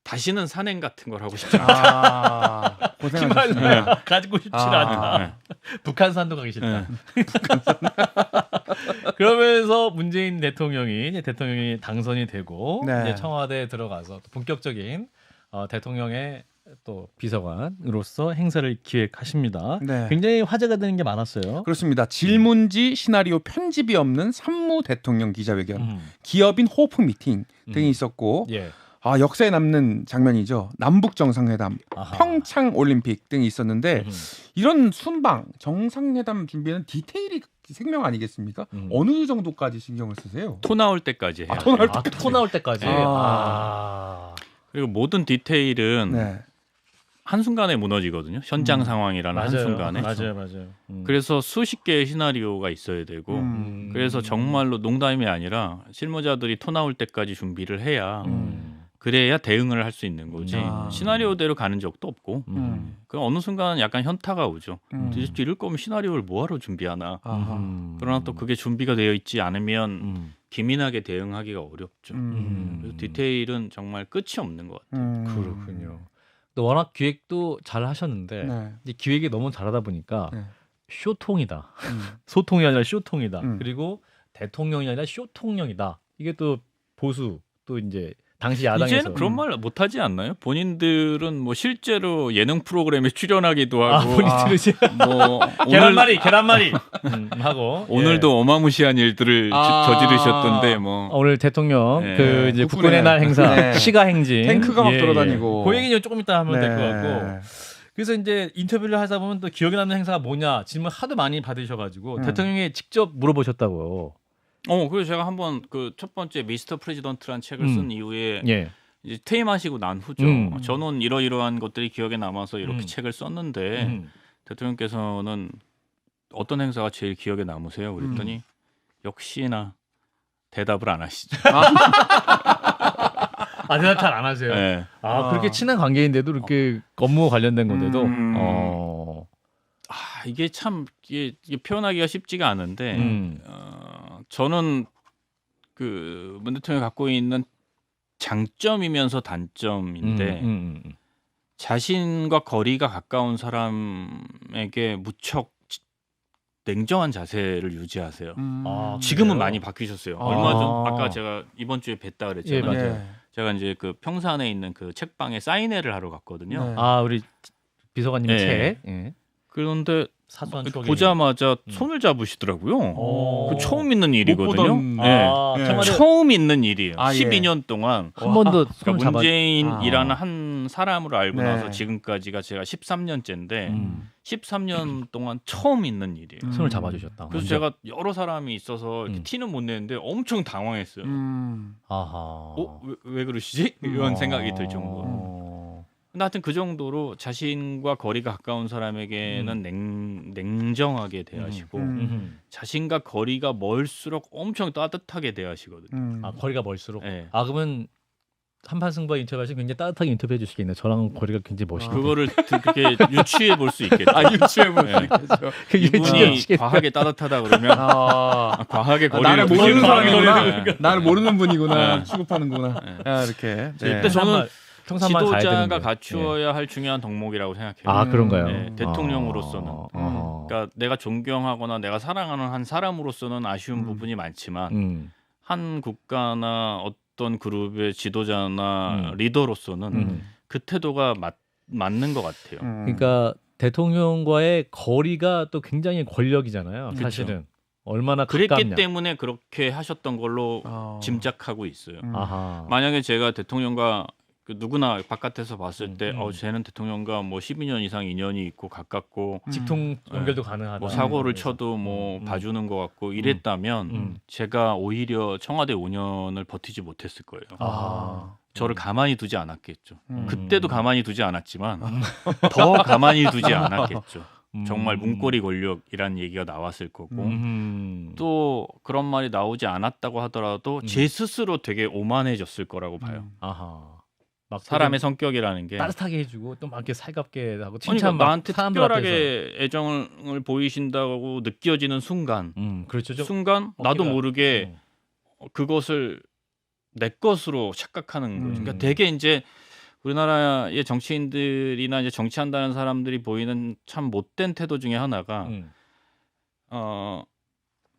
다시는 산행 같은 걸 하고 싶지 않다. 고생하셨습니다. 가지고 싶지 않다. 북한산도 가기 싫다. 그러면서 문재인 대통령이 이제 대통령이 당선이 되고 네. 이제 청와대에 들어가서 또 본격적인 대통령의 또 비서관으로서 행사를 기획하십니다. 네. 굉장히 화제가 되는 게 많았어요. 그렇습니다. 질문지, 시나리오, 편집이 없는 산무 대통령 기자회견, 기업인 호프 미팅 등이 있었고 예. 역사에 남는 장면이죠. 남북 정상회담, 아하. 평창 올림픽 등이 있었는데 이런 순방 정상회담 준비에는 디테일이 생명 아니겠습니까? 어느 정도까지 신경을 쓰세요? 토 나올 때까지 해야 토 돼요. 나올 때까지. 토 나올 때까지. 그리고 모든 디테일은 네. 한순간에 무너지거든요. 현장 상황이라는 한순간에. 맞아요. 그래서 수십 개의 시나리오가 있어야 되고 그래서 정말로 농담이 아니라 실무자들이 토 나올 때까지 준비를 해야 그래야 대응을 할 수 있는 거지. 시나리오대로 가는 적도 없고 그럼 어느 순간 약간 현타가 오죠. 도대체 이럴 거면 시나리오를 뭐하러 준비하나. 그러나 또 그게 준비가 되어 있지 않으면 기민하게 대응하기가 어렵죠. 그래서 디테일은 정말 끝이 없는 것 같아요. 그렇군요. 또 워낙 기획도 잘 하셨는데 네. 이제 기획이 너무 잘하다 보니까 네. 쇼통이다. 소통이 아니라 쇼통이다. 그리고 대통령이 아니라 쇼통령이다. 이게 또 보수 또 이제 당시 야당에서 이제는 그런 말 못하지 않나요? 본인들은 뭐 실제로 예능 프로그램에 출연하기도 하고 본인 들으시 뭐 계란말이 하고 오늘도 어마무시한 일들을 저지르셨던데 뭐 오늘 대통령 네. 그 이제 국군의 국군의 날 행사 네. 시가 행진 탱크가 막 돌아다니고. 그 얘기는 조금 이따 하면 될 것 네. 같고 그래서 이제 인터뷰를 하다 보면 또 기억에 남는 행사가 뭐냐 질문 하도 많이 받으셔가지고 대통령이 직접 물어보셨다고요. 그래서 제가 한번 그 첫 번째 미스터 프레지던트라는 책을 쓴 이후에 예. 이제 퇴임하시고 난 후죠. 저는 이러이러한 것들이 기억에 남아서 이렇게 책을 썼는데 대통령께서는 어떤 행사가 제일 기억에 남으세요? 그랬더니 역시나 대답을 안 하시죠. 대답 잘 안 하세요. 네. 그렇게 친한 관계인데도 이렇게 업무 관련된 건데도 이게 참 이게 표현하기가 쉽지가 않은데 저는 그 문 대통령이 갖고 있는 장점이면서 단점인데 자신과 거리가 가까운 사람에게 무척 냉정한 자세를 유지하세요. 아, 지금은 그래요? 많이 바뀌셨어요. 아. 얼마 전 아까 제가 이번 주에 뵀다 그랬잖아요. 예, 맞아요. 예. 제가 이제 그 평산에 있는 그 책방에 사인회를 하러 갔거든요. 네. 아, 우리 비서관님 예. 책. 예. 그런데 사소한 추억이. 보자마자 손을 잡으시더라고요. 오. 그 처음 있는 일이거든요. 보던- 네. 아, 예. 청와대 처음 있는 일이에요. 아, 예. 12년 동안. 한 번도 손을 그러니까 잡아. 문재인이라는 아. 한 사람으로 알고 네. 나서 지금까지가 제가 13년째인데 13년 동안 처음 있는 일이에요. 손을 잡아주셨다. 그래서 먼저. 제가 여러 사람이 있어서 이렇게 티는 못 내는데 엄청 당황했어요. 아하. 왜 그러시지? 이런 생각이 들 정도로. 어. 근데 하여튼 그 정도로 자신과 거리가 가까운 사람에게는 냉정하게 대하시고 자신과 거리가 멀수록 엄청 따뜻하게 대하시거든요. 아, 거리가 멀수록. 네. 아, 그러면 한판 승부와 인터뷰하시면 굉장히 따뜻하게 인터뷰해 주시겠네요. 저랑 거리가 굉장히 멋있게. 그거를 그렇게 유추해 볼 수 있겠죠. 유치해 볼 수 네. 있겠죠. 이분이 과하게 따뜻하다 그러면 과하게 거리를 나를 모르는 두시는 사람이구나. 거예요. 나를 모르는 분이구나. 네. 취급하는구나. 네. 야, 이렇게. 네. 근데 저는 평산만 가야 지도자가 되는데. 갖추어야 할 중요한 덕목이라고 생각해요. 아, 그런가요? 네, 대통령으로서는. 아. 그러니까 내가 존경하거나 내가 사랑하는 한 사람으로서는 아쉬운 부분이 많지만 한 국가나 어떤 그룹의 지도자나 리더로서는 그 태도가 맞는 것 같아요. 그러니까 대통령과의 거리가 또 굉장히 권력이잖아요. 사실은 얼마나 그랬기 가깝냐. 때문에 그렇게 하셨던 걸로 짐작하고 있어요. 아하. 만약에 제가 대통령과 그 누구나 바깥에서 봤을 때 쟤는 대통령과 뭐 12년 이상 인연이 있고 가깝고 직통 연결도 가능하다. 뭐 사고를 쳐도 뭐 봐주는 것 같고 이랬다면 제가 오히려 청와대 5년을 버티지 못했을 거예요. 아. 저를 가만히 두지 않았겠죠. 그때도 가만히 두지 않았지만 더 가만히 두지 않았겠죠. 정말 문고리 권력이란 얘기가 나왔을 거고 또 그런 말이 나오지 않았다고 하더라도 제 스스로 되게 오만해졌을 거라고 봐요. 아하. 막 사람의 성격이라는 게 따뜻하게 해주고 또 막 이렇게 살갑게 하고 아니, 칭찬 그러니까 막 나한테 사람들 앞에서. 특별하게 애정을 보이신다고 느껴지는 순간 그렇죠. 좀 순간 나도 어깨가- 모르게 그것을 내 것으로 착각하는 거죠. 그러니까 되게 이제 우리나라의 정치인들이나 이제 정치한다는 사람들이 보이는 참 못된 태도 중에 하나가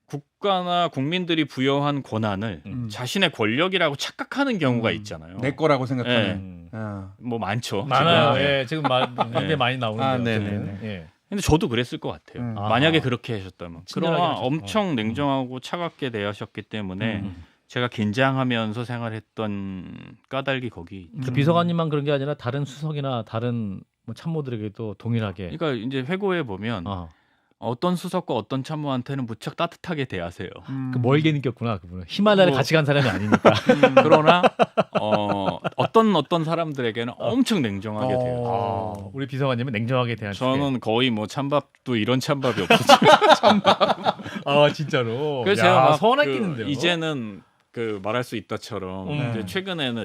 국가나 국민들이 부여한 권한을 자신의 권력이라고 착각하는 경우가 있잖아요. 내 거라고 생각하는. 뭐 많죠. 많아요. 지금. 예, 지금 굉장히 많이 나오는데요. 아, 네네. 예. 근데 저도 그랬을 것 같아요. 음. 만약에 그렇게 하셨다면. 친절하게 그러나 하셨죠. 엄청 냉정하고 차갑게 대하셨기 때문에 제가 긴장하면서 생활했던 까닭이 거기. 그 비서관님만 그런 게 아니라 다른 수석이나 다른 뭐 참모들에게도 동일하게. 그러니까 이제 회고에 보면 어떤 수석과 어떤 참모한테는 무척 따뜻하게 대하세요. 그 멀게 느꼈구나 그분은. 히말라야를 뭐- 같이 간 사람이 아니니까. 그러나 어떤 사람들에게는 엄청 냉정하게 대해요. 우리 비서관님은 냉정하게 대한. 저는 거의 뭐 찬밥도 이런 찬밥이 없었죠. 아 진짜로. 그래서 야, 제가 막 서운했겠는데요. 이제는 그 말할 수 있다처럼 이제 최근에는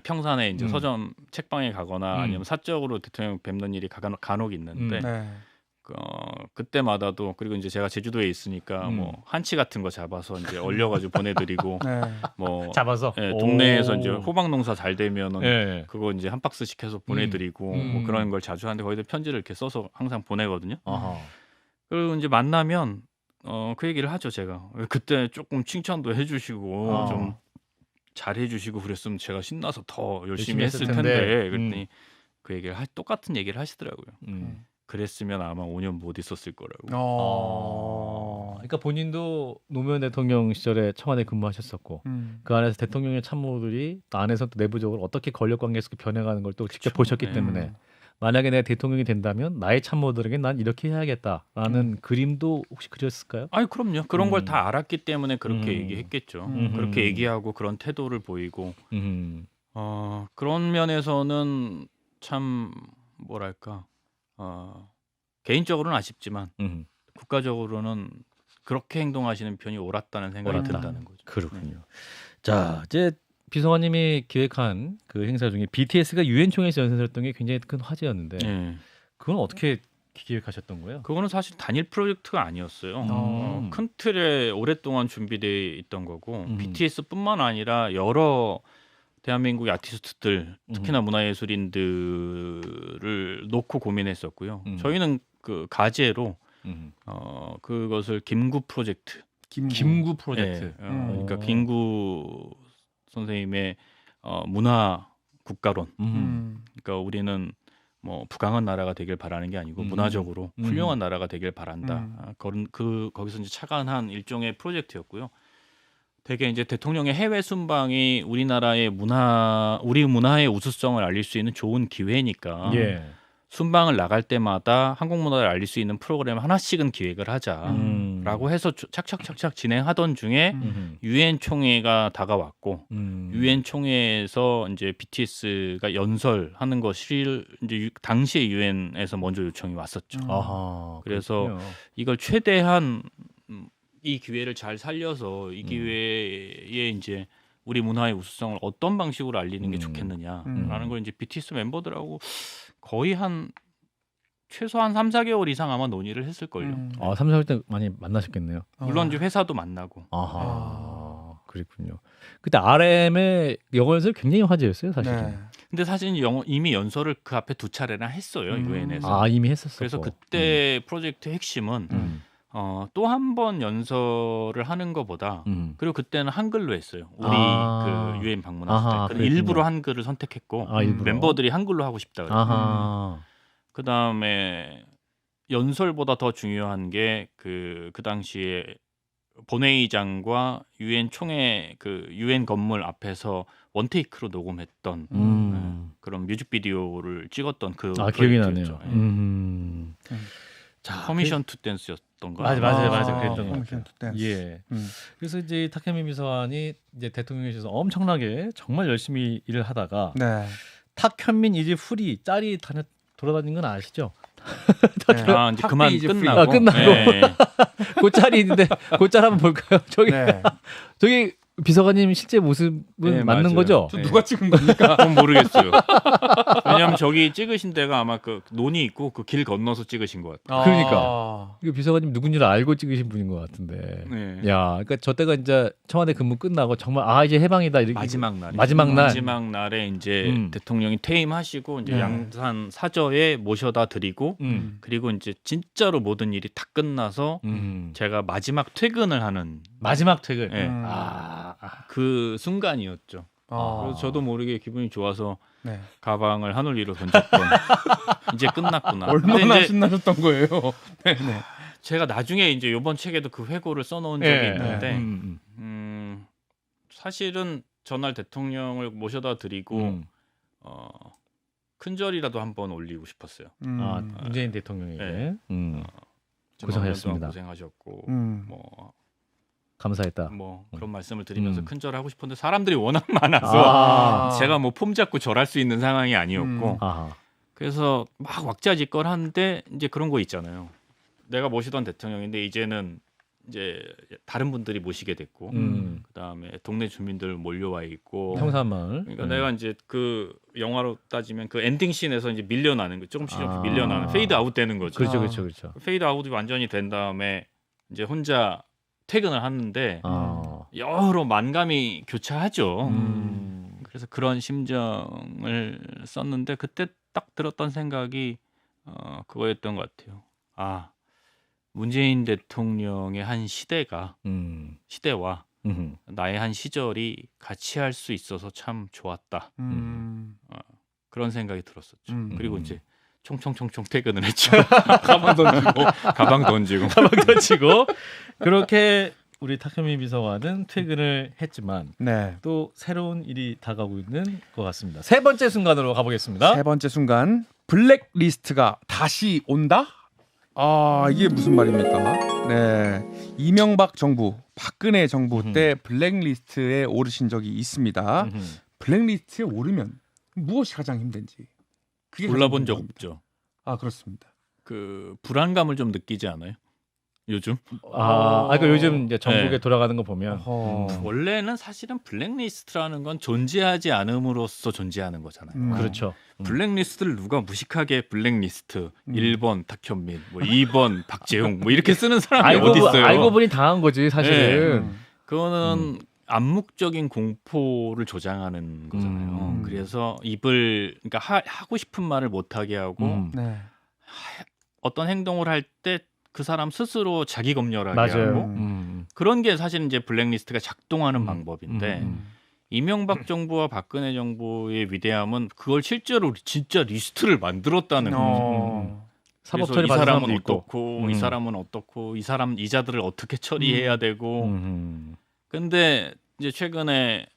평산에 이제 서점 책방에 가거나 아니면 사적으로 대통령 뵙는 일이 간혹 있는데 네. 그때마다도 그리고 이제 제가 제주도에 있으니까 뭐 한치 같은 거 잡아서 이제 얼려가지고 보내드리고 네. 뭐 잡아서. 예, 동네에서 이제 호박 농사 잘 되면은 예. 그거 이제 한 박스씩 해서 보내드리고 뭐 그런 걸 자주 하는데 거기다 편지를 이렇게 써서 항상 보내거든요. 아하. 그리고 이제 만나면 그 얘기를 하죠 제가. 그때 조금 칭찬도 해주시고 좀 잘해주시고 그랬으면 제가 신나서 더 열심히 했을 텐데 그랬더니 그 얘기를 똑같은 얘기를 하시더라고요. 그랬으면 아마 5년 못 있었을 거라고. 그러니까 본인도 노무현 대통령 시절에 청와대 근무하셨었고 그 안에서 대통령의 참모들이 안에서 또 내부적으로 어떻게 권력 관계에서 변해가는 걸 또 직접 보셨기 때문에 만약에 내가 대통령이 된다면 나의 참모들에게 난 이렇게 해야겠다라는 그림도 혹시 그렸을까요? 아니 그럼요. 그런 걸 다 알았기 때문에 그렇게 얘기했겠죠. 그렇게 얘기하고 그런 태도를 보이고 그런 면에서는 참 뭐랄까 개인적으로는 아쉽지만 국가적으로는 그렇게 행동하시는 편이 옳았다는 생각이 든다는 거죠. 그렇군요. 자, 이제 비서관님이 기획한 그 행사 중에 BTS가 유엔 총회에서 연설했던 게 굉장히 큰 화제였는데 그건 어떻게 기획하셨던 거예요? 그거는 사실 단일 프로젝트가 아니었어요. 큰 틀에 오랫동안 준비돼 있던 거고 BTS뿐만 아니라 여러 대한민국의 아티스트들 특히나 문화예술인들을 놓고 고민했었고요. 저희는 그 가제로 그것을 김구 프로젝트. 김구 프로젝트. 예, 그러니까 김구 선생님의 문화 국가론. 그러니까 우리는 뭐 부강한 나라가 되길 바라는 게 아니고 문화적으로 훌륭한 나라가 되길 바란다. 거기서 이제 착안한 일종의 프로젝트였고요. 되게 이제 대통령의 해외 순방이 우리 문화의 우수성을 알릴 수 있는 좋은 기회니까 예. 순방을 나갈 때마다 한국 문화를 알릴 수 있는 프로그램 하나씩은 기획을 하자라고 해서 착착착착 진행하던 중에 유엔 총회가 다가왔고 유엔 총회에서 이제 BTS가 연설하는 것을 이제 당시에 유엔에서 먼저 요청이 왔었죠. 아하, 그래서 그렇군요. 이걸 최대한 이 기회를 잘 살려서 이 기회에 이제 우리 문화의 우수성을 어떤 방식으로 알리는 게 좋겠느냐라는 걸 이제 BTS 멤버들하고 거의 최소한 3, 4개월 이상 아마 논의를 했을걸요. 3, 4월 때 많이 만나셨겠네요. 물론 이제 회사도 만나고. 아하, 그랬군요. 그때 RM의 영어 연설 굉장히 화제였어요, 사실은. 네. 근데 사실 이미 연설을 그 앞에 2차례나 했어요, 유엔에서. 이미 했었어. 그래서 그때 프로젝트 핵심은 또 한 번 연설을 하는 것보다 그리고 그때는 한글로 했어요. 우리 그 유엔 방문했을 때. 그래서 일부러 한글을 선택했고 일부러? 멤버들이 한글로 하고 싶다 그래요. 아하. 그다음에 연설보다 더 중요한 게 그 당시에 본회의장과 유엔 총회 그 유엔 건물 앞에서 원테이크로 녹음했던 그런 뮤직비디오를 찍었던 그 기억이 나네요. 프로젝트였죠. 자, 퍼미션 투 댄스였던 거. 맞아. 그랬던 것 퍼미션 투 같아요. 댄스. 예. 그래서 이제 타케미 비서관이 이제 대통령실에서 엄청나게 정말 열심히 일을 하다가 네. 탁현민 이제 풀이 짤이 돌아다닌 건 아시죠? 네. 이제 그만 이즈 프리. 끝나고. 끝나고. 네. 그 짤이 있는데 그 짤 한번 볼까요? 저기 네. 저기 비서관님 실제 모습은 네, 맞는 맞아요. 거죠? 저 누가 찍은 겁니까? 그건 모르겠어요. 왜냐하면 저기 찍으신 데가 아마 그 논이 있고 그 길 건너서 찍으신 것 같아요. 그러니까. 이거 비서관님 누군지를 알고 찍으신 분인 것 같은데. 네. 야, 그러니까 저 때가 이제 청와대 근무 끝나고 정말 이제 해방이다 이렇게 마지막 날. 마지막 날에 이제 대통령이 퇴임하시고 이제 네. 양산 사저에 모셔다 드리고 그리고 이제 진짜로 모든 일이 다 끝나서 제가 마지막 퇴근을 하는 마지막 퇴근. 네. 그 순간이었죠. 그래서 저도 모르게 기분이 좋아서 네. 가방을 하늘 위로 던졌던 이제 끝났구나. 근데 얼마나 이제 신나셨던 거예요. 네. 제가 나중에 이제 이번 책에도 그 회고를 써놓은 적이 있는데 사실은 전날 대통령을 모셔다 드리고 큰절이라도 한번 올리고 싶었어요. 문재인 대통령에게 네. 고생하셨습니다. 고생하셨고 뭐 감사했다. 그런 말씀을 드리면서 큰절 하고 싶은데 사람들이 워낙 많아서 제가 뭐 폼 잡고 절할 수 있는 상황이 아니었고 그래서 막 왁자지껄 하는데 이제 그런 거 있잖아요. 내가 모시던 대통령인데 이제는 이제 다른 분들이 모시게 됐고 그다음에 동네 주민들 몰려와 있고 평산마을. 그러니까 내가 이제 그 영화로 따지면 그 엔딩 씬에서 이제 밀려나는 거 조금씩 밀려나는 페이드 아웃 되는 거죠. 그렇죠. 페이드 아웃이 완전히 된 다음에 이제 혼자 퇴근을 하는데 여러 만감이 교차하죠. 그래서 그런 심정을 썼는데 그때 딱 들었던 생각이 그거였던 것 같아요. 문재인 대통령의 한 시대와 나의 한 시절이 같이 할 수 있어서 참 좋았다. 그런 생각이 들었었죠. 그리고 이제 총총총총 퇴근을 했죠. 가방 던지고 그렇게 우리 타케미 비서관은 퇴근을 했지만 네. 또 새로운 일이 다가오고 있는 것 같습니다. 세 번째 순간으로 가보겠습니다. 세 번째 순간 블랙리스트가 다시 온다? 이게 무슨 말입니까? 네, 이명박 정부, 박근혜 정부 때 블랙리스트에 오르신 적이 있습니다. 블랙리스트에 오르면 무엇이 가장 힘든지 그게 골라본 적 가장 없죠. 그렇습니다. 그 불안감을 좀 느끼지 않아요? 요즘? 그러니까 요즘 이제 전국에 네. 돌아가는 거 보면 원래는 사실은 블랙리스트라는 건 존재하지 않음으로써 존재하는 거잖아요. 그렇죠. 블랙리스트를 누가 무식하게 블랙리스트 1번 탁현민, 뭐 2번 박재홍 뭐 이렇게 쓰는 사람이 어디 있어요? 알고 보니 당한 거지 사실은. 그거는 암묵적인 공포를 조장하는 거잖아요. 그래서 그러니까 하고 싶은 말을 못 하게 하고 네. 어떤 행동을 할 때 그 사람 스스로 자기 검열하게 맞아요. 하고 그런 게 사실 이제 블랙리스트가 작동하는 방법인데 이명박 정부와 박근혜 정부의 위대함은 그걸 실제로 진짜 리스트를 만들었다는 거죠. 사법 그래서 처리 이 받은 사람은 사람도 있고. 어떻고 이 사람은 어떻고 이 사람 이자들을 어떻게 처리해야 되고 근데 이제 최근에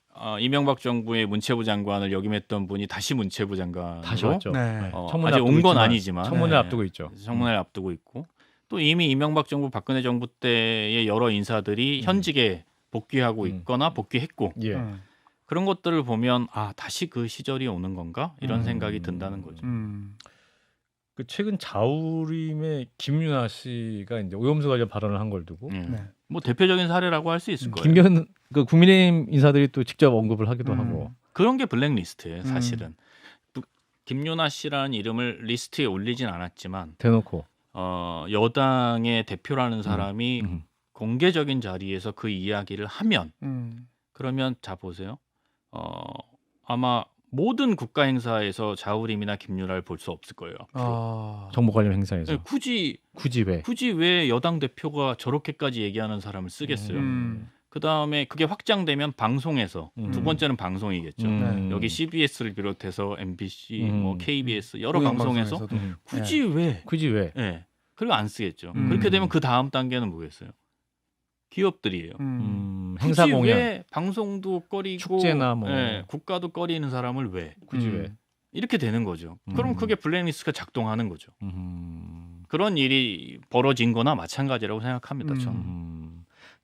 이명박 정부의 문체부 장관을 역임했던 분이 다시 문체부 장관으로 다시 왔죠. 네. 청문회 아직 앞두고 온 건 있지만, 아니지만 청문회 앞두고 있죠. 청문회를 앞두고 있고 또 이미 이명박 정부 박근혜 정부 때의 여러 인사들이 현직에 복귀하고 있거나 복귀했고 예. 그런 것들을 보면 아 다시 그 시절이 오는 건가 이런 생각이 든다는 거죠. 그 최근 자우림의 김윤아 씨가 이제 오염수 관련 발언을 한 걸 두고 네. 뭐 대표적인 사례라고 할 수 있을 거예요. 김현 그 국민의힘 인사들이 또 직접 언급을 하기도 하고. 그런 게 블랙리스트예요, 사실은. 김윤아 씨라는 이름을 리스트에 올리진 않았지만 대놓고 여당의 대표라는 사람이 공개적인 자리에서 그 이야기를 하면 그러면 자 보세요. 아마 모든 국가 행사에서 자우림이나 김윤아를 볼 수 없을 거예요. 정보 관련 행사에서 네, 굳이 왜 여당 대표가 저렇게까지 얘기하는 사람을 쓰겠어요. 그 다음에 그게 확장되면 방송에서 두 번째는 방송이겠죠. 여기 CBS를 비롯해서 MBC, 뭐 KBS 여러 방송에서 굳이 왜? 네. 그리고 안 쓰겠죠. 그렇게 되면 그 다음 단계는 뭐겠어요? 기업들이에요. 행사 굳이 공연, 왜 방송도 꺼리고 축제나 뭐 국가도 꺼리는 사람을 왜? 굳이 왜? 이렇게 되는 거죠. 그럼 그게 블랙리스트가 작동하는 거죠. 그런 일이 벌어진 거나 마찬가지라고 생각합니다. 저는.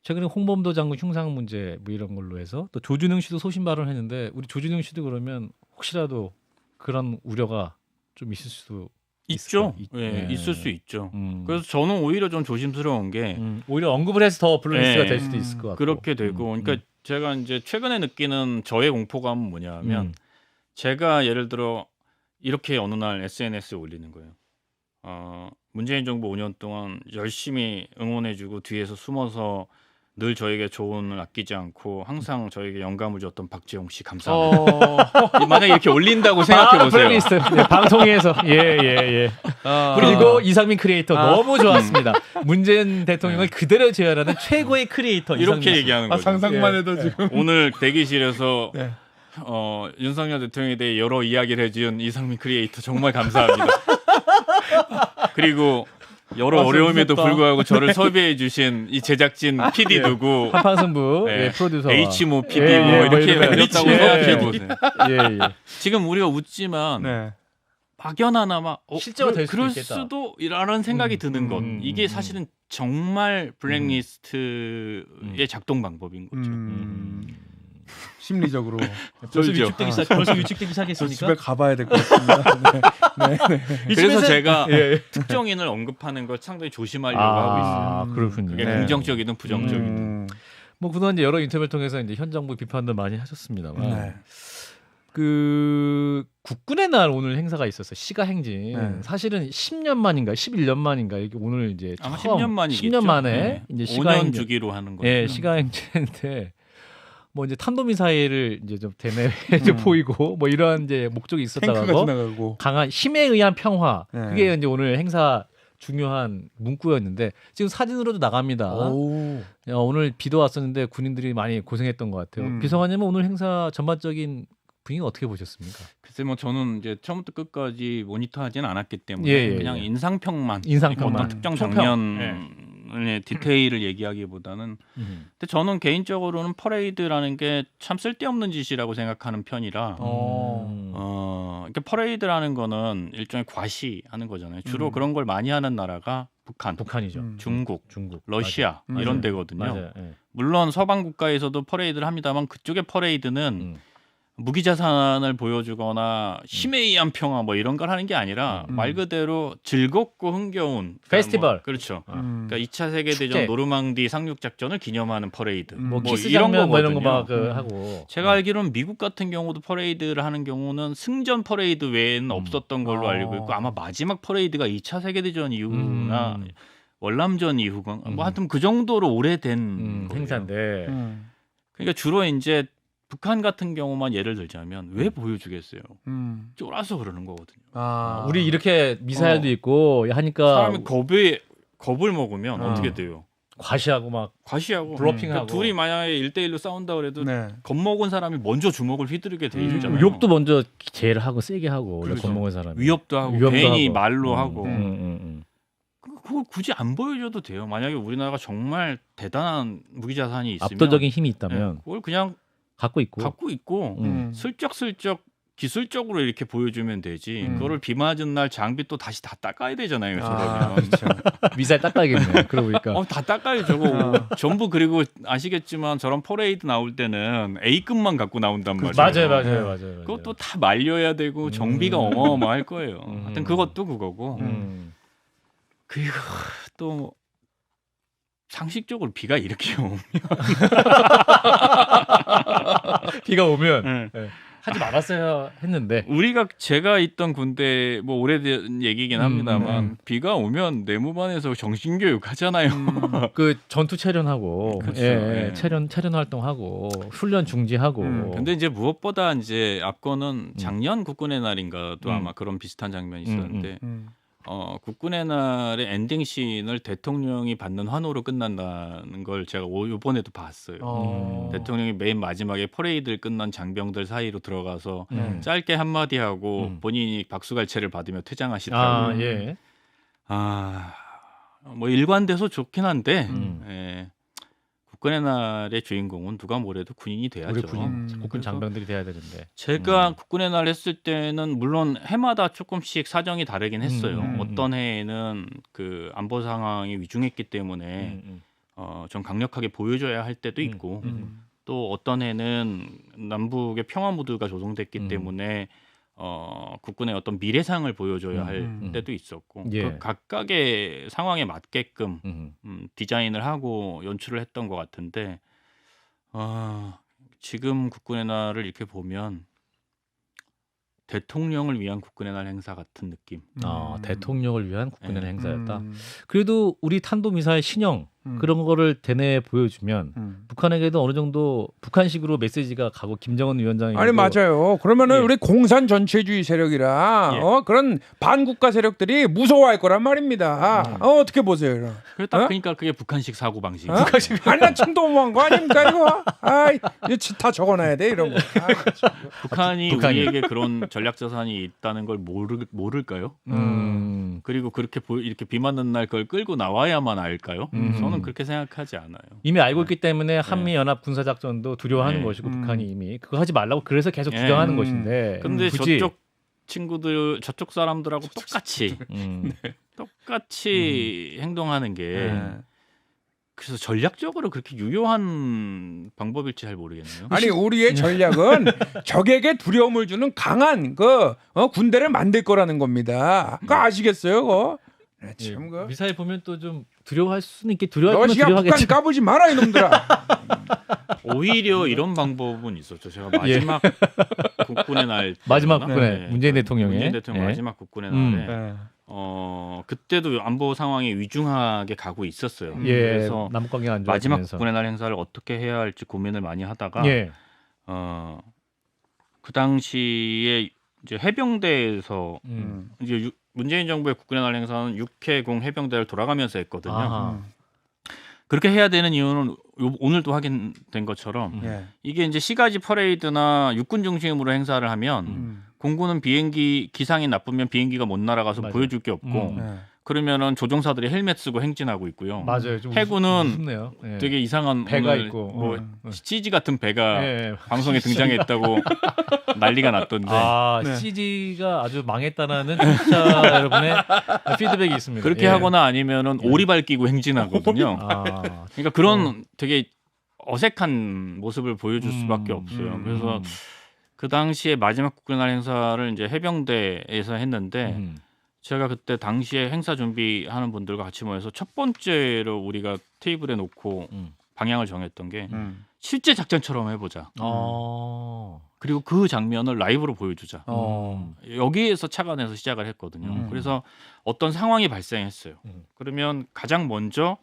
최근에 홍범도 장군 흉상 문제 뭐 이런 걸로 해서 또 조준영 씨도 소신 발언했는데 우리 조준영 씨도 그러면 혹시라도 그런 우려가 좀 있을 수도 있죠. 네. 있을 수 있죠. 그래서 저는 오히려 좀 조심스러운 게 오히려 언급을 해서 더 블랙리스트가 네. 될 수도 있을 것 같고 그렇게 되고 그러니까 제가 이제 최근에 느끼는 저의 공포감은 뭐냐면 제가 예를 들어 이렇게 어느 날 SNS에 올리는 거예요. 문재인 정부 5년 동안 열심히 응원해주고 뒤에서 숨어서 늘 저에게 조언을 아끼지 않고 항상 저에게 영감을 줬던 박재홍 씨 감사합니다. 만약에 이렇게 올린다고 생각해 보세요. 블랙리스트 방송에서 예. 그리고 이상민 크리에이터 너무 좋았습니다. 문재인 대통령을 그대로 재현하는 최고의 크리에이터 이렇게 이상민 씨. 얘기하는 거죠. 상상만 해도 지금 오늘 대기실에서 윤석열 대통령에 대해 여러 이야기를 해준 이상민 크리에이터 정말 감사합니다. 그리고 여러 어려움에도 불구하고 저를 섭외해 주신 이 제작진 PD 누구 한판승부 프로듀서 H모 PD 뭐 이렇게 해줬다고 생각해 보세요. 예. 지금 우리가 웃지만 막연하나마 실제로 될 수도 그럴 있겠다. 수도라는 생각이 드는 것. 이게 사실은 정말 블랙리스트의 작동 방법인 거죠. 심리적으로 벌써 유축되기 시작했으니까. 집에 가봐야 될 것 같습니다. 그래서 제가 특정인을 언급하는 걸 상당히 조심하려고 하고 있어요. 그렇군요. 그게 긍정적이든 부정적이든. 뭐 그동안 이제 여러 인터뷰를 통해서 이제 현 정부 비판도 많이 하셨습니다만 네. 그 국군의 날 오늘 행사가 있었어요. 시가행진. 사실은 10년 만인가 11년 만인가 이게 오늘 이제 아마 처음 10년 만이겠죠. 10년 만에 이제 5년 시가행진 주기로 하는 거죠. 예, 시가행진인데 뭐 이제 탄도미사일을 이제 좀 대내 보이고 뭐 이러한 이제 목적이 있었다고 탱크가 하고 지나가고 강한 힘에 의한 평화 네. 그게 이제 오늘 행사 중요한 문구였는데 지금 사진으로도 나갑니다. 오늘 비도 왔었는데 군인들이 많이 고생했던 것 같아요. 비서관님은 오늘 행사 전반적인 분위기 어떻게 보셨습니까? 글쎄 뭐 저는 이제 처음부터 끝까지 모니터하지는 않았기 때문에 그냥 인상평만 어떤 특정 장면의 디테일을 얘기하기보다는 근데 저는 개인적으로는 퍼레이드라는 게 참 쓸데없는 짓이라고 생각하는 편이라 그러니까 퍼레이드라는 거는 일종의 과시하는 거잖아요. 주로 그런 걸 많이 하는 나라가 북한이죠. 중국, 러시아 맞아요. 이런 데거든요. 맞아요. 예. 물론 서방 국가에서도 퍼레이드를 합니다만 그쪽의 퍼레이드는 무기 자산을 보여주거나 힘에 의한 평화 뭐 이런 걸 하는 게 아니라 말 그대로 즐겁고 흥겨운 페스티벌. 그렇죠. 그러니까 2차 세계 대전 노르망디 상륙 작전을 기념하는 퍼레이드. 뭐 키스 이런 장면 뭐 이런 거거든요. 거 막 하고. 제가 알기로는 미국 같은 경우도 퍼레이드를 하는 경우는 승전 퍼레이드 외에는 없었던 걸로 알고 있고 아마 마지막 퍼레이드가 2차 세계 대전 이후나 월남전 이후가 뭐 하여튼 그 정도로 오래된 행사인데. 그러니까 주로 이제 북한 같은 경우만 예를 들자면 왜 보여주겠어요? 쫄아서 그러는 거거든요. 우리 이렇게 미사일도 있고 하니까 사람이 겁을 먹으면 어떻게 돼요? 과시하고 막 과시하고 블러핑하고. 둘이 만약에 1대1로 싸운다 그래도 네. 겁먹은 사람이 먼저 주먹을 휘두르게 돼 있잖아요. 욕도 먼저 제일 하고 세게 하고 원래 그렇죠. 겁먹은 사람이. 위협도 하고 위협도 괜히 하고. 말로 하고 그걸 굳이 안 보여줘도 돼요. 만약에 우리나라가 정말 대단한 무기 자산이 있으면 압도적인 힘이 네, 있다면 그걸 그냥 갖고 있고. 갖고 있고 슬쩍슬쩍 기술적으로 이렇게 보여주면 되지. 그거를 비 맞은 날 장비 또 다시 다 닦아야 되잖아요. 저러면. 그렇죠. 미사일 닦아야겠네. 그러고 보니까. 다 닦아요. 저거 전부. 그리고 아시겠지만 저런 퍼레이드 나올 때는 A급만 갖고 나온단 말이에요. 맞아요. 그것도 다 말려야 되고 정비가 어마어마할 거예요. 하여튼 그것도 그거고. 그리고 또 상식적으로 비가 이렇게 오면 비가 오면 네. 네. 하지 말았어야 했는데. 제가 있던 군대 뭐 오래된 얘기긴 합니다만 비가 오면 내무반에서 정신교육 하잖아요. 그 전투 체련하고 그렇죠. 예, 예. 체련 활동하고 훈련 중지하고. 근데 이제 무엇보다 이제 앞거는 작년 국군의 날인가도 아마 그런 비슷한 장면이 있었는데 국군의 날의 엔딩 씬을 대통령이 받는 환호로 끝난다는 걸 제가 이번에도 봤어요. 대통령이 맨 마지막에 퍼레이드를 끝난 장병들 사이로 들어가서 짧게 한마디 하고 본인이 박수갈채를 받으며 퇴장하시더라고요. 예. 뭐 일관돼서 좋긴 한데 예, 국군의 날의 주인공은 누가 뭐래도 군인이 돼야죠. 우리 국군 그래서 장병들이 돼야 되는데. 제가 국군의 날 했을 때는 물론 해마다 조금씩 사정이 다르긴 했어요. 어떤 해에는 그 안보 상황이 위중했기 때문에 좀 강력하게 보여줘야 할 때도 있고 또 어떤 해는 남북의 평화 무드가 조성됐기 때문에 국군의 어떤 미래상을 보여줘야 할 때도 있었고 예. 그 각각의 상황에 맞게끔 디자인을 하고 연출을 했던 것 같은데 지금 국군의 날을 이렇게 보면 대통령을 위한 국군의 날 행사 같은 느낌. 대통령을 위한 국군의 네. 행사였다. 그래도 우리 탄도미사일 신형 그런 거를 대내에 보여주면 북한에게도 어느 정도 북한식으로 메시지가 가고 김정은 위원장이 아니 맞아요. 그러면은 예. 우리 공산 전체주의 세력이라 예. 그런 반국가 세력들이 무서워할 거란 말입니다. 어떻게 보세요? 이런. 그러니까 그게 북한식 사고 방식. 아니 나 침도무한 거 아닙니까 이거? 이거 다 적어놔야 돼 이런 거. 북한이 북한이. 우리에게 그런 전략 자산이 있다는 걸 모를까요? 그리고 그렇게 이렇게 비 맞는 날 그걸 끌고 나와야만 알까요? 저는 그렇게 생각하지 않아요. 이미 알고 있기 때문에 한미 연합 군사 작전도 두려워하는 네. 것이고 북한이 이미 그거 하지 말라고 그래서 계속 주장하는 것인데. 근데 굳이 저쪽 친구들 저쪽 사람들하고 똑같이 행동하는 게 그래서 전략적으로 그렇게 유효한 방법일지 잘 모르겠네요. 아니 우리의 전략은 적에게 두려움을 주는 강한 군대를 만들 거라는 겁니다. 그거 아시겠어요? 그거? 참 그. 미사일 보면 또 좀 두려워할 수는 있게 너 두려워하면 시간 북한 두려워하겠지. 까부지 마라 이놈들아. 오히려 이런 방법은 있었죠. 제가 마지막 국군의 날 마지막 때였나? 국군의 문재인 대통령의 문재인 대통령 예. 마지막 국군의 날에 네. 그때도 안보 상황이 위중하게 가고 있었어요. 예. 그래서 남북 관계 안 마지막 좋아지면서. 국군의 날 행사를 어떻게 해야 할지 고민을 많이 하다가 예. 그 당시에 이제 해병대에서 이제 문재인 정부의 국군의 날 행사는 6회공 해병대를 돌아가면서 했거든요. 아하. 그렇게 해야 되는 이유는 오늘도 확인된 것처럼 예. 이게 이제 시가지 퍼레이드나 육군 중심으로 행사를 하면 공군은 비행기 기상이 나쁘면 비행기가 못 날아가서 맞아요. 보여줄 게 없고 네. 그러면은 조종사들이 헬멧 쓰고 행진하고 있고요. 맞아요. 좀 해군은 무섭네요. 예. 되게 이상한 배가 오늘 있고 뭐 CG 같은 배가 예. 방송에 등장했다고 난리가 났던데 네. CG가 아주 망했다는 청취자 여러분의 피드백이 있습니다. 그렇게 예. 하거나 아니면은 오리발 끼고 행진하거든요. 그러니까 그런 되게 어색한 모습을 보여줄 수밖에 없어요. 그래서 그 당시에 마지막 국군의 날 행사를 이제 해병대에서 했는데 제가 그때 당시에 행사 준비하는 분들과 같이 모여서 첫 번째로 우리가 테이블에 놓고 방향을 정했던 게 실제 작전처럼 해보자. 그리고 그 장면을 라이브로 보여주자. 여기에서 착안해서 시작을 했거든요. 그래서 어떤 상황이 발생했어요. 그러면 가장 먼저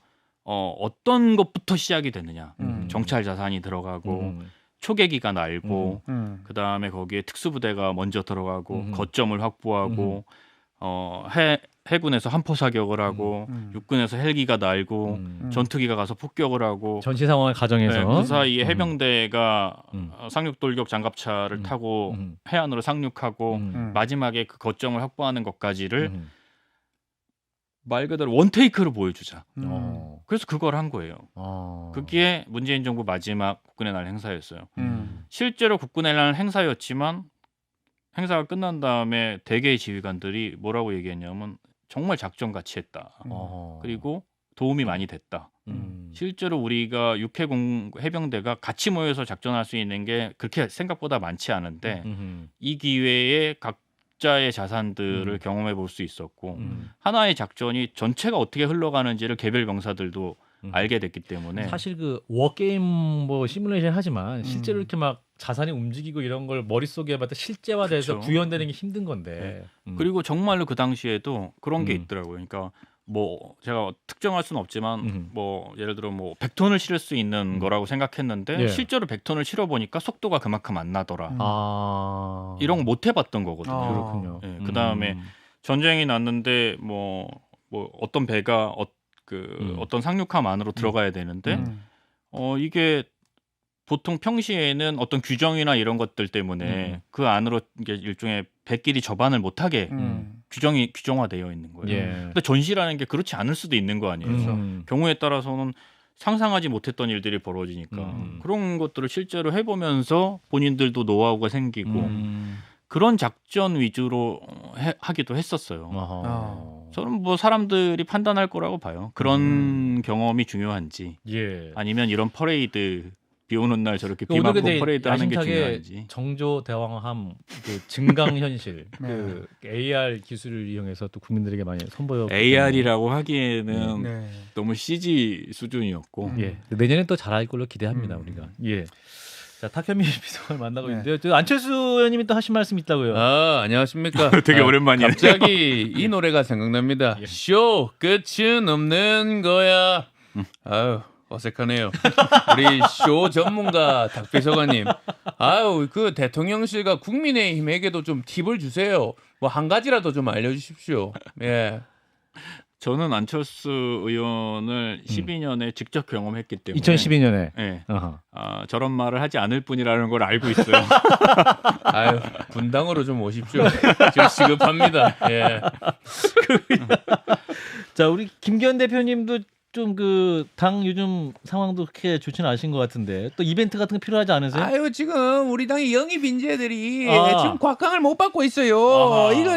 어떤 것부터 시작이 되느냐. 정찰 자산이 들어가고 초계기가 날고 그 다음에 거기에 특수부대가 먼저 들어가고 거점을 확보하고 해군에서 함포 사격을 하고 육군에서 헬기가 날고 전투기가 가서 폭격을 하고 전시 상황을 가정해서 네, 그 사이에 해병대가 음. 상륙돌격 장갑차를 타고 해안으로 상륙하고 마지막에 그 거점을 확보하는 것까지를 말 그대로 원테이크로 보여주자. 그래서 그걸 한 거예요. 그게 문재인 정부 마지막 국군의 날 행사였어요. 실제로 국군의 날 행사였지만 행사가 끝난 다음에 대개의 지휘관들이 뭐라고 얘기했냐면 정말 작전같이 했다. 그리고 도움이 많이 됐다. 실제로 우리가 육해공 해병대가 같이 모여서 작전할 수 있는 게 그렇게 생각보다 많지 않은데 이 기회에 각자의 자산들을 경험해 볼 수 있었고 하나의 작전이 전체가 어떻게 흘러가는지를 개별 병사들도 알게 됐기 때문에 사실 그 워게임 뭐 시뮬레이션 하지만 실제로 이렇게 막 자산이 움직이고 이런 걸 머릿속에 봤다 실제화돼서 그쵸. 구현되는 게 힘든 건데. 그리고 정말로 그 당시에도 그런 게 있더라고요. 그러니까 뭐 제가 특정할 수는 없지만 뭐 예를 들어 뭐 100톤을 실을 수 있는 거라고 생각했는데 예. 실제로 100톤을 실어 보니까 속도가 그만큼 안 나더라. 아. 이런 거 못 해봤던 거거든요. 그렇군요. 예, 그다음에 전쟁이 났는데 뭐 어떤 배가 어떤 상륙함 안으로 들어가야 되는데 이게 보통 평시에는 어떤 규정이나 이런 것들 때문에 그 안으로 이게 일종의 배끼리 접안을 못하게 규정화되어 있는 거예요. 예. 근데 전시라는 게 그렇지 않을 수도 있는 거 아니에요. 그래서 경우에 따라서는 상상하지 못했던 일들이 벌어지니까 그런 것들을 실제로 해보면서 본인들도 노하우가 생기고 그런 작전 위주로 하기도 했었어요. 저는 뭐 사람들이 판단할 거라고 봐요. 그런 경험이 중요한지 예. 아니면 이런 퍼레이드 비 오는 날 저렇게 비 오늘 맞고 근데 퍼레이드 하는 게 야심차게 중요한지. 정조 대왕함 그 증강 현실 그 AR 기술을 이용해서 또 국민들에게 많이 선보였고 AR이라고 하기에는 네. 너무 CG 수준이었고 예. 내년에 또 잘할 걸로 기대합니다 우리가. 예. 자 타케미 비서관을 만나고 있는데요. 저 안철수 의원님이 또 하신 말씀 있다고요. 아, 안녕하십니까. 되게 오랜만이네. 갑자기 이 노래가 생각납니다. 쇼 끝은 없는 거야. 아유, 어색하네요. 우리 쇼 전문가 닥비서관님. 아유, 그 대통령실과 국민의힘에게도 좀 팁을 주세요. 뭐 한 가지라도 좀 알려주십시오. 예. 저는 안철수 의원을 12년에 직접 경험했기 때문에 2012년에. 네. 어허. 저런 말을 하지 않을 뿐이라는 걸 알고 있어요. 아유, 분당으로 좀 오십시오. 지금 시급합니다. 예. 자 우리 김기현 대표님도 좀 그 당 요즘 상황도 그렇게 좋지는 않으신 것 같은데 또 이벤트 같은 거 필요하지 않으세요? 아유, 지금 우리 당의 영입 인재들이 아. 지금 곽강을 못 받고 있어요. 아하. 이거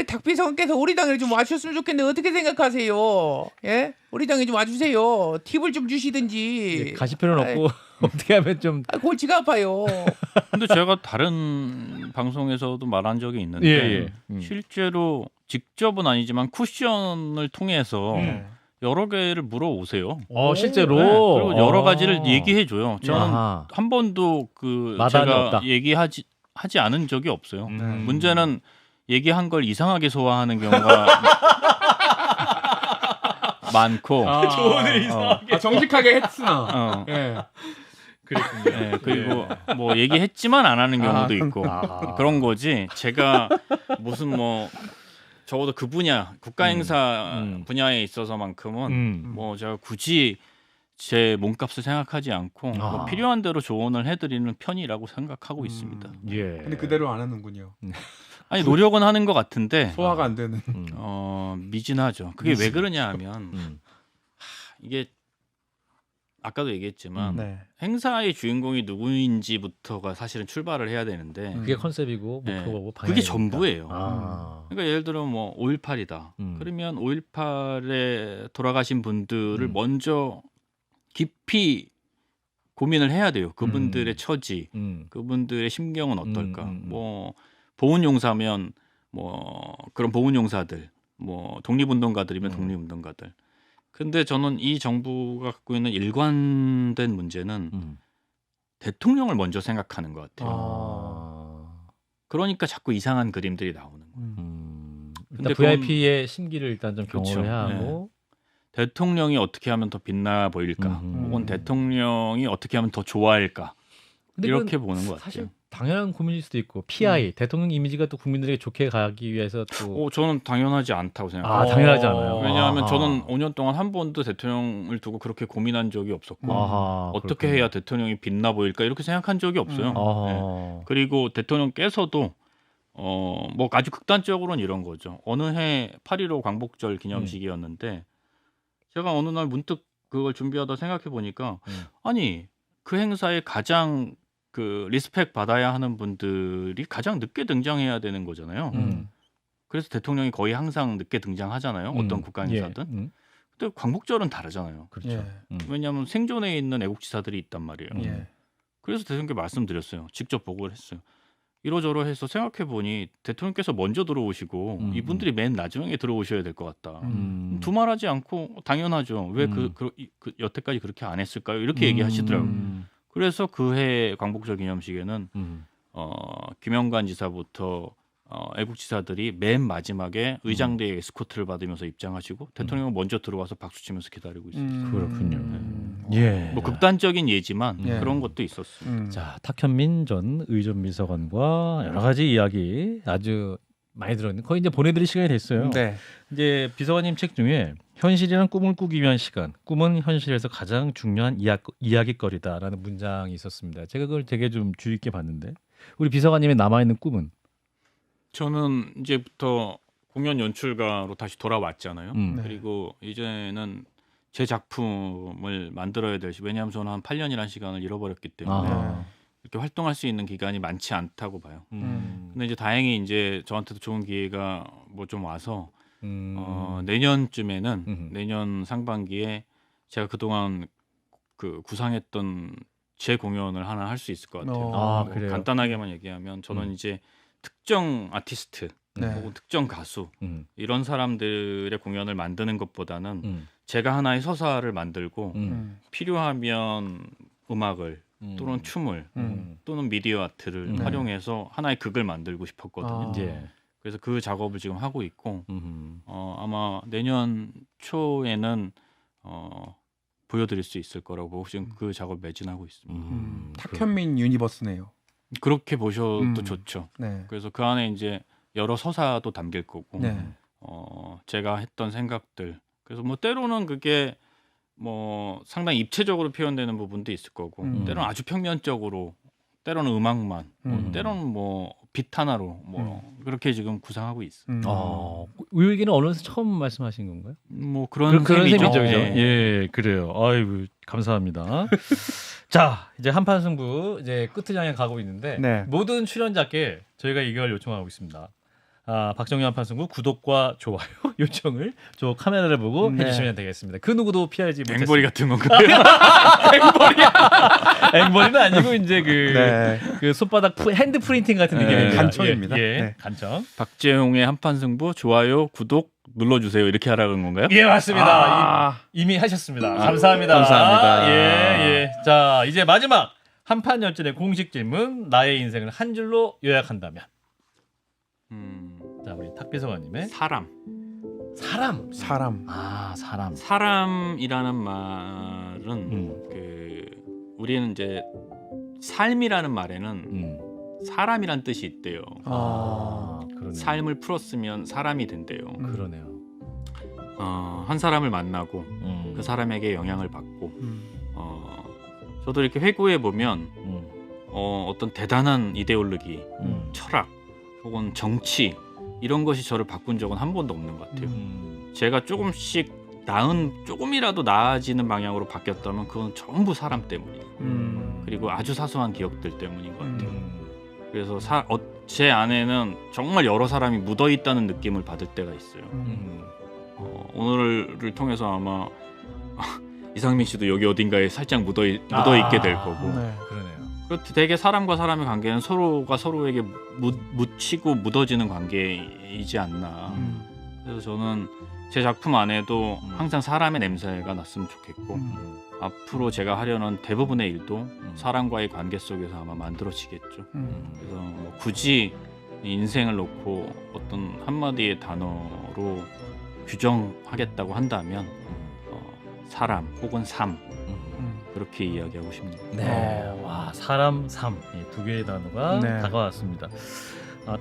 닥비서관께서 우리 당에 좀 와주셨으면 좋겠는데 어떻게 생각하세요? 예? 우리 당에 좀 와주세요. 팁을 좀 주시든지. 예, 가실 필요는 없고 어떻게 하면 좀 골치가 아파요. 근데 제가 다른 방송에서도 말한 적이 있는데 실제로 직접은 아니지만 쿠션을 통해서 여러 개를 물어오세요. 실제로 네, 그리고 여러 가지를 얘기해 줘요. 저는 아하. 한 번도 그 마다함이 제가 없다. 얘기하지 않은 적이 없어요. 문제는 얘기한 걸 이상하게 소화하는 경우가 많고. 조언을 이상하게. 정직하게 했으나. 예. 네, 그리고 뭐 얘기했지만 안 하는 경우도 있고 그런 거지. 제가 무슨 뭐 적어도 그 분야 국가 행사 분야에 있어서만큼은 뭐 제가 굳이 제 몸값을 생각하지 않고 뭐 필요한 대로 조언을 해드리는 편이라고 생각하고 있습니다. 예. 근데 그대로 안 하는군요. 아니 노력은 하는 것 같은데 소화가 안 되는. 미진하죠. 그게 왜 그러냐하면 이게 아까도 얘기했지만 네. 행사의 주인공이 누구인지부터가 사실은 출발을 해야 되는데 그게 컨셉이고 목표고 방향이니까. 그게 전부예요. 아. 그러니까 예를 들어 뭐 5.18이다. 그러면 5.18에 돌아가신 분들을 먼저 깊이 고민을 해야 돼요. 그분들의 처지, 그분들의 심경은 어떨까. 뭐 보훈용사면 뭐 그런 보훈용사들, 뭐 독립운동가들이면 독립운동가들. 근데 저는 이 정부가 갖고 있는 일관된 문제는 대통령을 먼저 생각하는 것 같아요. 그러니까 자꾸 이상한 그림들이 나오는 거예요. 일단 VIP의 심기를 일단 좀 경험을 해야 하고 대통령이 어떻게 하면 더 빛나 보일까, 혹은 대통령이 어떻게 하면 더 좋아할까 근데 이렇게 그건 보는 것 사실 같아요. 당연한 고민일 수도 있고 PI 대통령 이미지가 또 국민들에게 좋게 가기 위해서 또 저는 당연하지 않다고 생각해요. 당연하지 않아요. 왜냐하면 아하. 저는 5년 동안 한 번도 대통령을 두고 그렇게 고민한 적이 없었고 아하, 어떻게 그렇군요. 해야 대통령이 빛나 보일까 이렇게 생각한 적이 없어요. 아하. 그리고 대통령께서도 뭐 아주 극단적으로는 이런 거죠. 어느 해 8.15 광복절 기념식이었는데 제가 어느 날 문득 그걸 준비하다 생각해 보니까 아니 그 행사에 가장 그 리스펙 받아야 하는 분들이 가장 늦게 등장해야 되는 거잖아요. 그래서 대통령이 거의 항상 늦게 등장하잖아요. 어떤 국가 행사든. 근데 광복절은 다르잖아요. 그렇죠. 예. 왜냐하면 생존해 있는 애국지사들이 있단 말이에요. 예. 그래서 대통령께 말씀드렸어요. 직접 보고를 했어요. 이러저러해서 생각해 보니 대통령께서 먼저 들어오시고 이분들이 맨 나중에 들어오셔야 될 것 같다. 두말하지 않고 당연하죠. 왜 그 여태까지 그렇게 안 했을까요? 이렇게 얘기하시더라고요. 그래서 그해 광복절 기념식에는 김영관 지사부터 애국지사들이 맨 마지막에 의장대의 에스코트를 받으면서 입장하시고 대통령은 먼저 들어와서 박수 치면서 기다리고 있습니다. 그렇군요. 예. 뭐 극단적인 예지만 예. 그런 것도 있었습니다. 자, 탁현민 전 의전 비서관과 여러 가지 이야기 아주 많이 들었는데 거의 이제 보내드릴 시간이 됐어요. 네. 이제 비서관님 책 중에 현실이란 꿈을 꾸기 위한 시간, 꿈은 현실에서 가장 중요한 이야기거리다라는 문장이 있었습니다. 제가 그걸 되게 좀 주의 있게 봤는데 우리 비서관님의 남아있는 꿈은? 저는 이제부터 공연 연출가로 다시 돌아왔잖아요. 네. 그리고 이제는 제 작품을 만들어야 될 시. 왜냐하면 저는 한 8년이라는 시간을 잃어버렸기 때문에 아하. 이렇게 활동할 수 있는 기간이 많지 않다고 봐요. 음. 근데 이제 다행히 이제 저한테도 좋은 기회가 뭐 좀 와서 음. 내년쯤에는 내년 상반기에 제가 그동안 그 구상했던 제 공연을 하나 할 수 있을 것 같아요. 아, 뭐 그래요? 간단하게만 얘기하면 저는 이제 특정 아티스트 네. 혹은 특정 가수 음. 이런 사람들의 공연을 만드는 것보다는 음. 제가 하나의 서사를 만들고 음. 필요하면 음악을 또는 춤을 또는 미디어 아트를 네. 활용해서 하나의 극을 만들고 싶었거든요. 아. 예. 그래서 그 작업을 지금 하고 있고 음. 아마 내년 초에는 보여드릴 수 있을 거라고 보고 지금 그 작업 매진하고 있습니다. 탁현민 유니버스네요. 그렇게 보셔도 음. 좋죠. 네. 그래서 그 안에 이제 여러 서사도 담길 거고 네. 제가 했던 생각들 그래서 뭐 때로는 그게 뭐 상당히 입체적으로 표현되는 부분도 있을 거고 때로는 아주 평면적으로 때로는 음악만 때로는 뭐 빛 하나로 뭐 그렇게 지금 구상하고 있어요. 이 얘기는 언론에서 처음 말씀하신 건가요? 뭐 그런 그런 셈이죠. 셈이죠, 그죠? 예. 예, 그래요. 아이고 감사합니다. 자, 이제 한판 승부 이제 끝을 향해 가고 있는데 네. 모든 출연자께 저희가 이걸 요청하고 있습니다. 박정희 한판 승부 구독과 좋아요 요청을 저 카메라를 보고 네. 해주시면 되겠습니다. 그 누구도 피하지 못했습니다. 앵벌이 같은 건가요? 앵벌이는 아니고 이제 네. 그 손바닥 핸드 프린팅 같은 느낌입니다. 간청입니다. 예, 예, 네. 간청. 박재홍의 한판 승부 좋아요 구독 눌러주세요 이렇게 하라는 건가요? 예, 맞습니다. 아. 이미 하셨습니다. 감사합니다. 감사합니다. 예, 예. 자, 이제 마지막 한판 열전의 공식 질문. 나의 인생을 한 줄로 요약한다면. 자, 우리 탁비서관님의 사람. 사람. 사람. 사람. 사람이라는 말은 그 우리는 이제 삶이라는 말에는 사람이란 뜻이 있대요. 그러네요. 삶을 풀었으면 사람이 된대요. 그러네요. 한 사람을 만나고 그 사람에게 영향을 받고 저도 이렇게 회고해 보면 어떤 대단한 이데올로기, 철학 혹은 정치 이런 것이 저를 바꾼 적은 한 번도 없는 것 같아요. 제가 조금씩 조금이라도 나아지는 방향으로 바뀌었다면 그건 전부 사람 때문이에요. 그리고 아주 사소한 기억들 때문인 것 같아요. 그래서 제 안에는 정말 여러 사람이 묻어 있다는 느낌을 받을 때가 있어요. 오늘을 통해서 아마 이상민 씨도 여기 어딘가에 살짝 묻어 있게 될 거고. 네. 그러네요. 그렇게 되게 사람과 사람의 관계는 서로가 서로에게 묻히고 묻어지는 관계이지 않나. 그래서 저는 제 작품 안에도 항상 사람의 냄새가 났으면 좋겠고 앞으로 제가 하려는 대부분의 일도 사람과의 관계 속에서 아마 만들어지겠죠. 그래서 뭐 굳이 인생을 놓고 어떤 한마디의 단어로 규정하겠다고 한다면 사람 혹은 삶 그렇게 이야기하고 싶네요. 네, 와 사람 삶 두 개의 단어가 네. 다가왔습니다.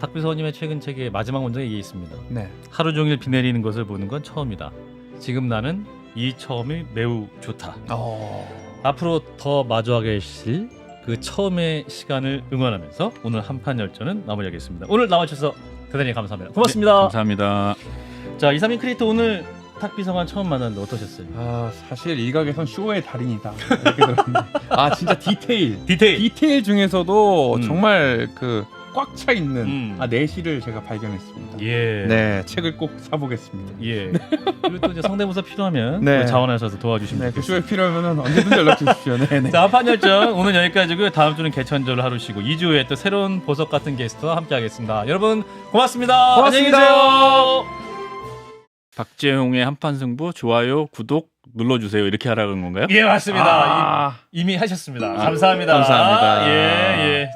탁비서님의 최근 책의 마지막 문장에 이게 있습니다. 네. 하루 종일 비 내리는 것을 보는 건 처음이다. 지금 나는 이 처음이 매우 좋다. 앞으로 더 마주하게 하실 그 처음의 시간을 응원하면서 오늘 한판 열전은 마무리하겠습니다. 오늘 나와주셔서 대단히 감사합니다. 고맙습니다. 네, 감사합니다. 자, 이상민 크리에이터 오늘 탁비서관 처음 만났는데 어떠셨어요? 사실 일각에선 쇼의 달인이다 이렇게 들었는데 진짜 디테일 디테일. 중에서도 정말 그 꽉 차 있는 내실을 제가 발견했습니다. 예. 네, 책을 꼭 사보겠습니다. 예. 그리고 또 이제 성대모사 필요하면 네. 자원하셔서 도와주시면 네, 그 좋겠습니다. 쇼에 필요하면 언제든지 연락 주십시오. 네. 자, 한판 열전 오늘 여기까지고요. 다음 주는 개천절 하루 쉬고 2주 후에 또 새로운 보석 같은 게스트와 함께하겠습니다. 여러분 고맙습니다. 고맙습니다. 안녕히 계세요. 박재홍의 한판 승부 좋아요, 구독 눌러주세요. 이렇게 하라는 건가요? 예, 맞습니다. 이미 하셨습니다. 감사합니다. 감사합니다. 예, 예.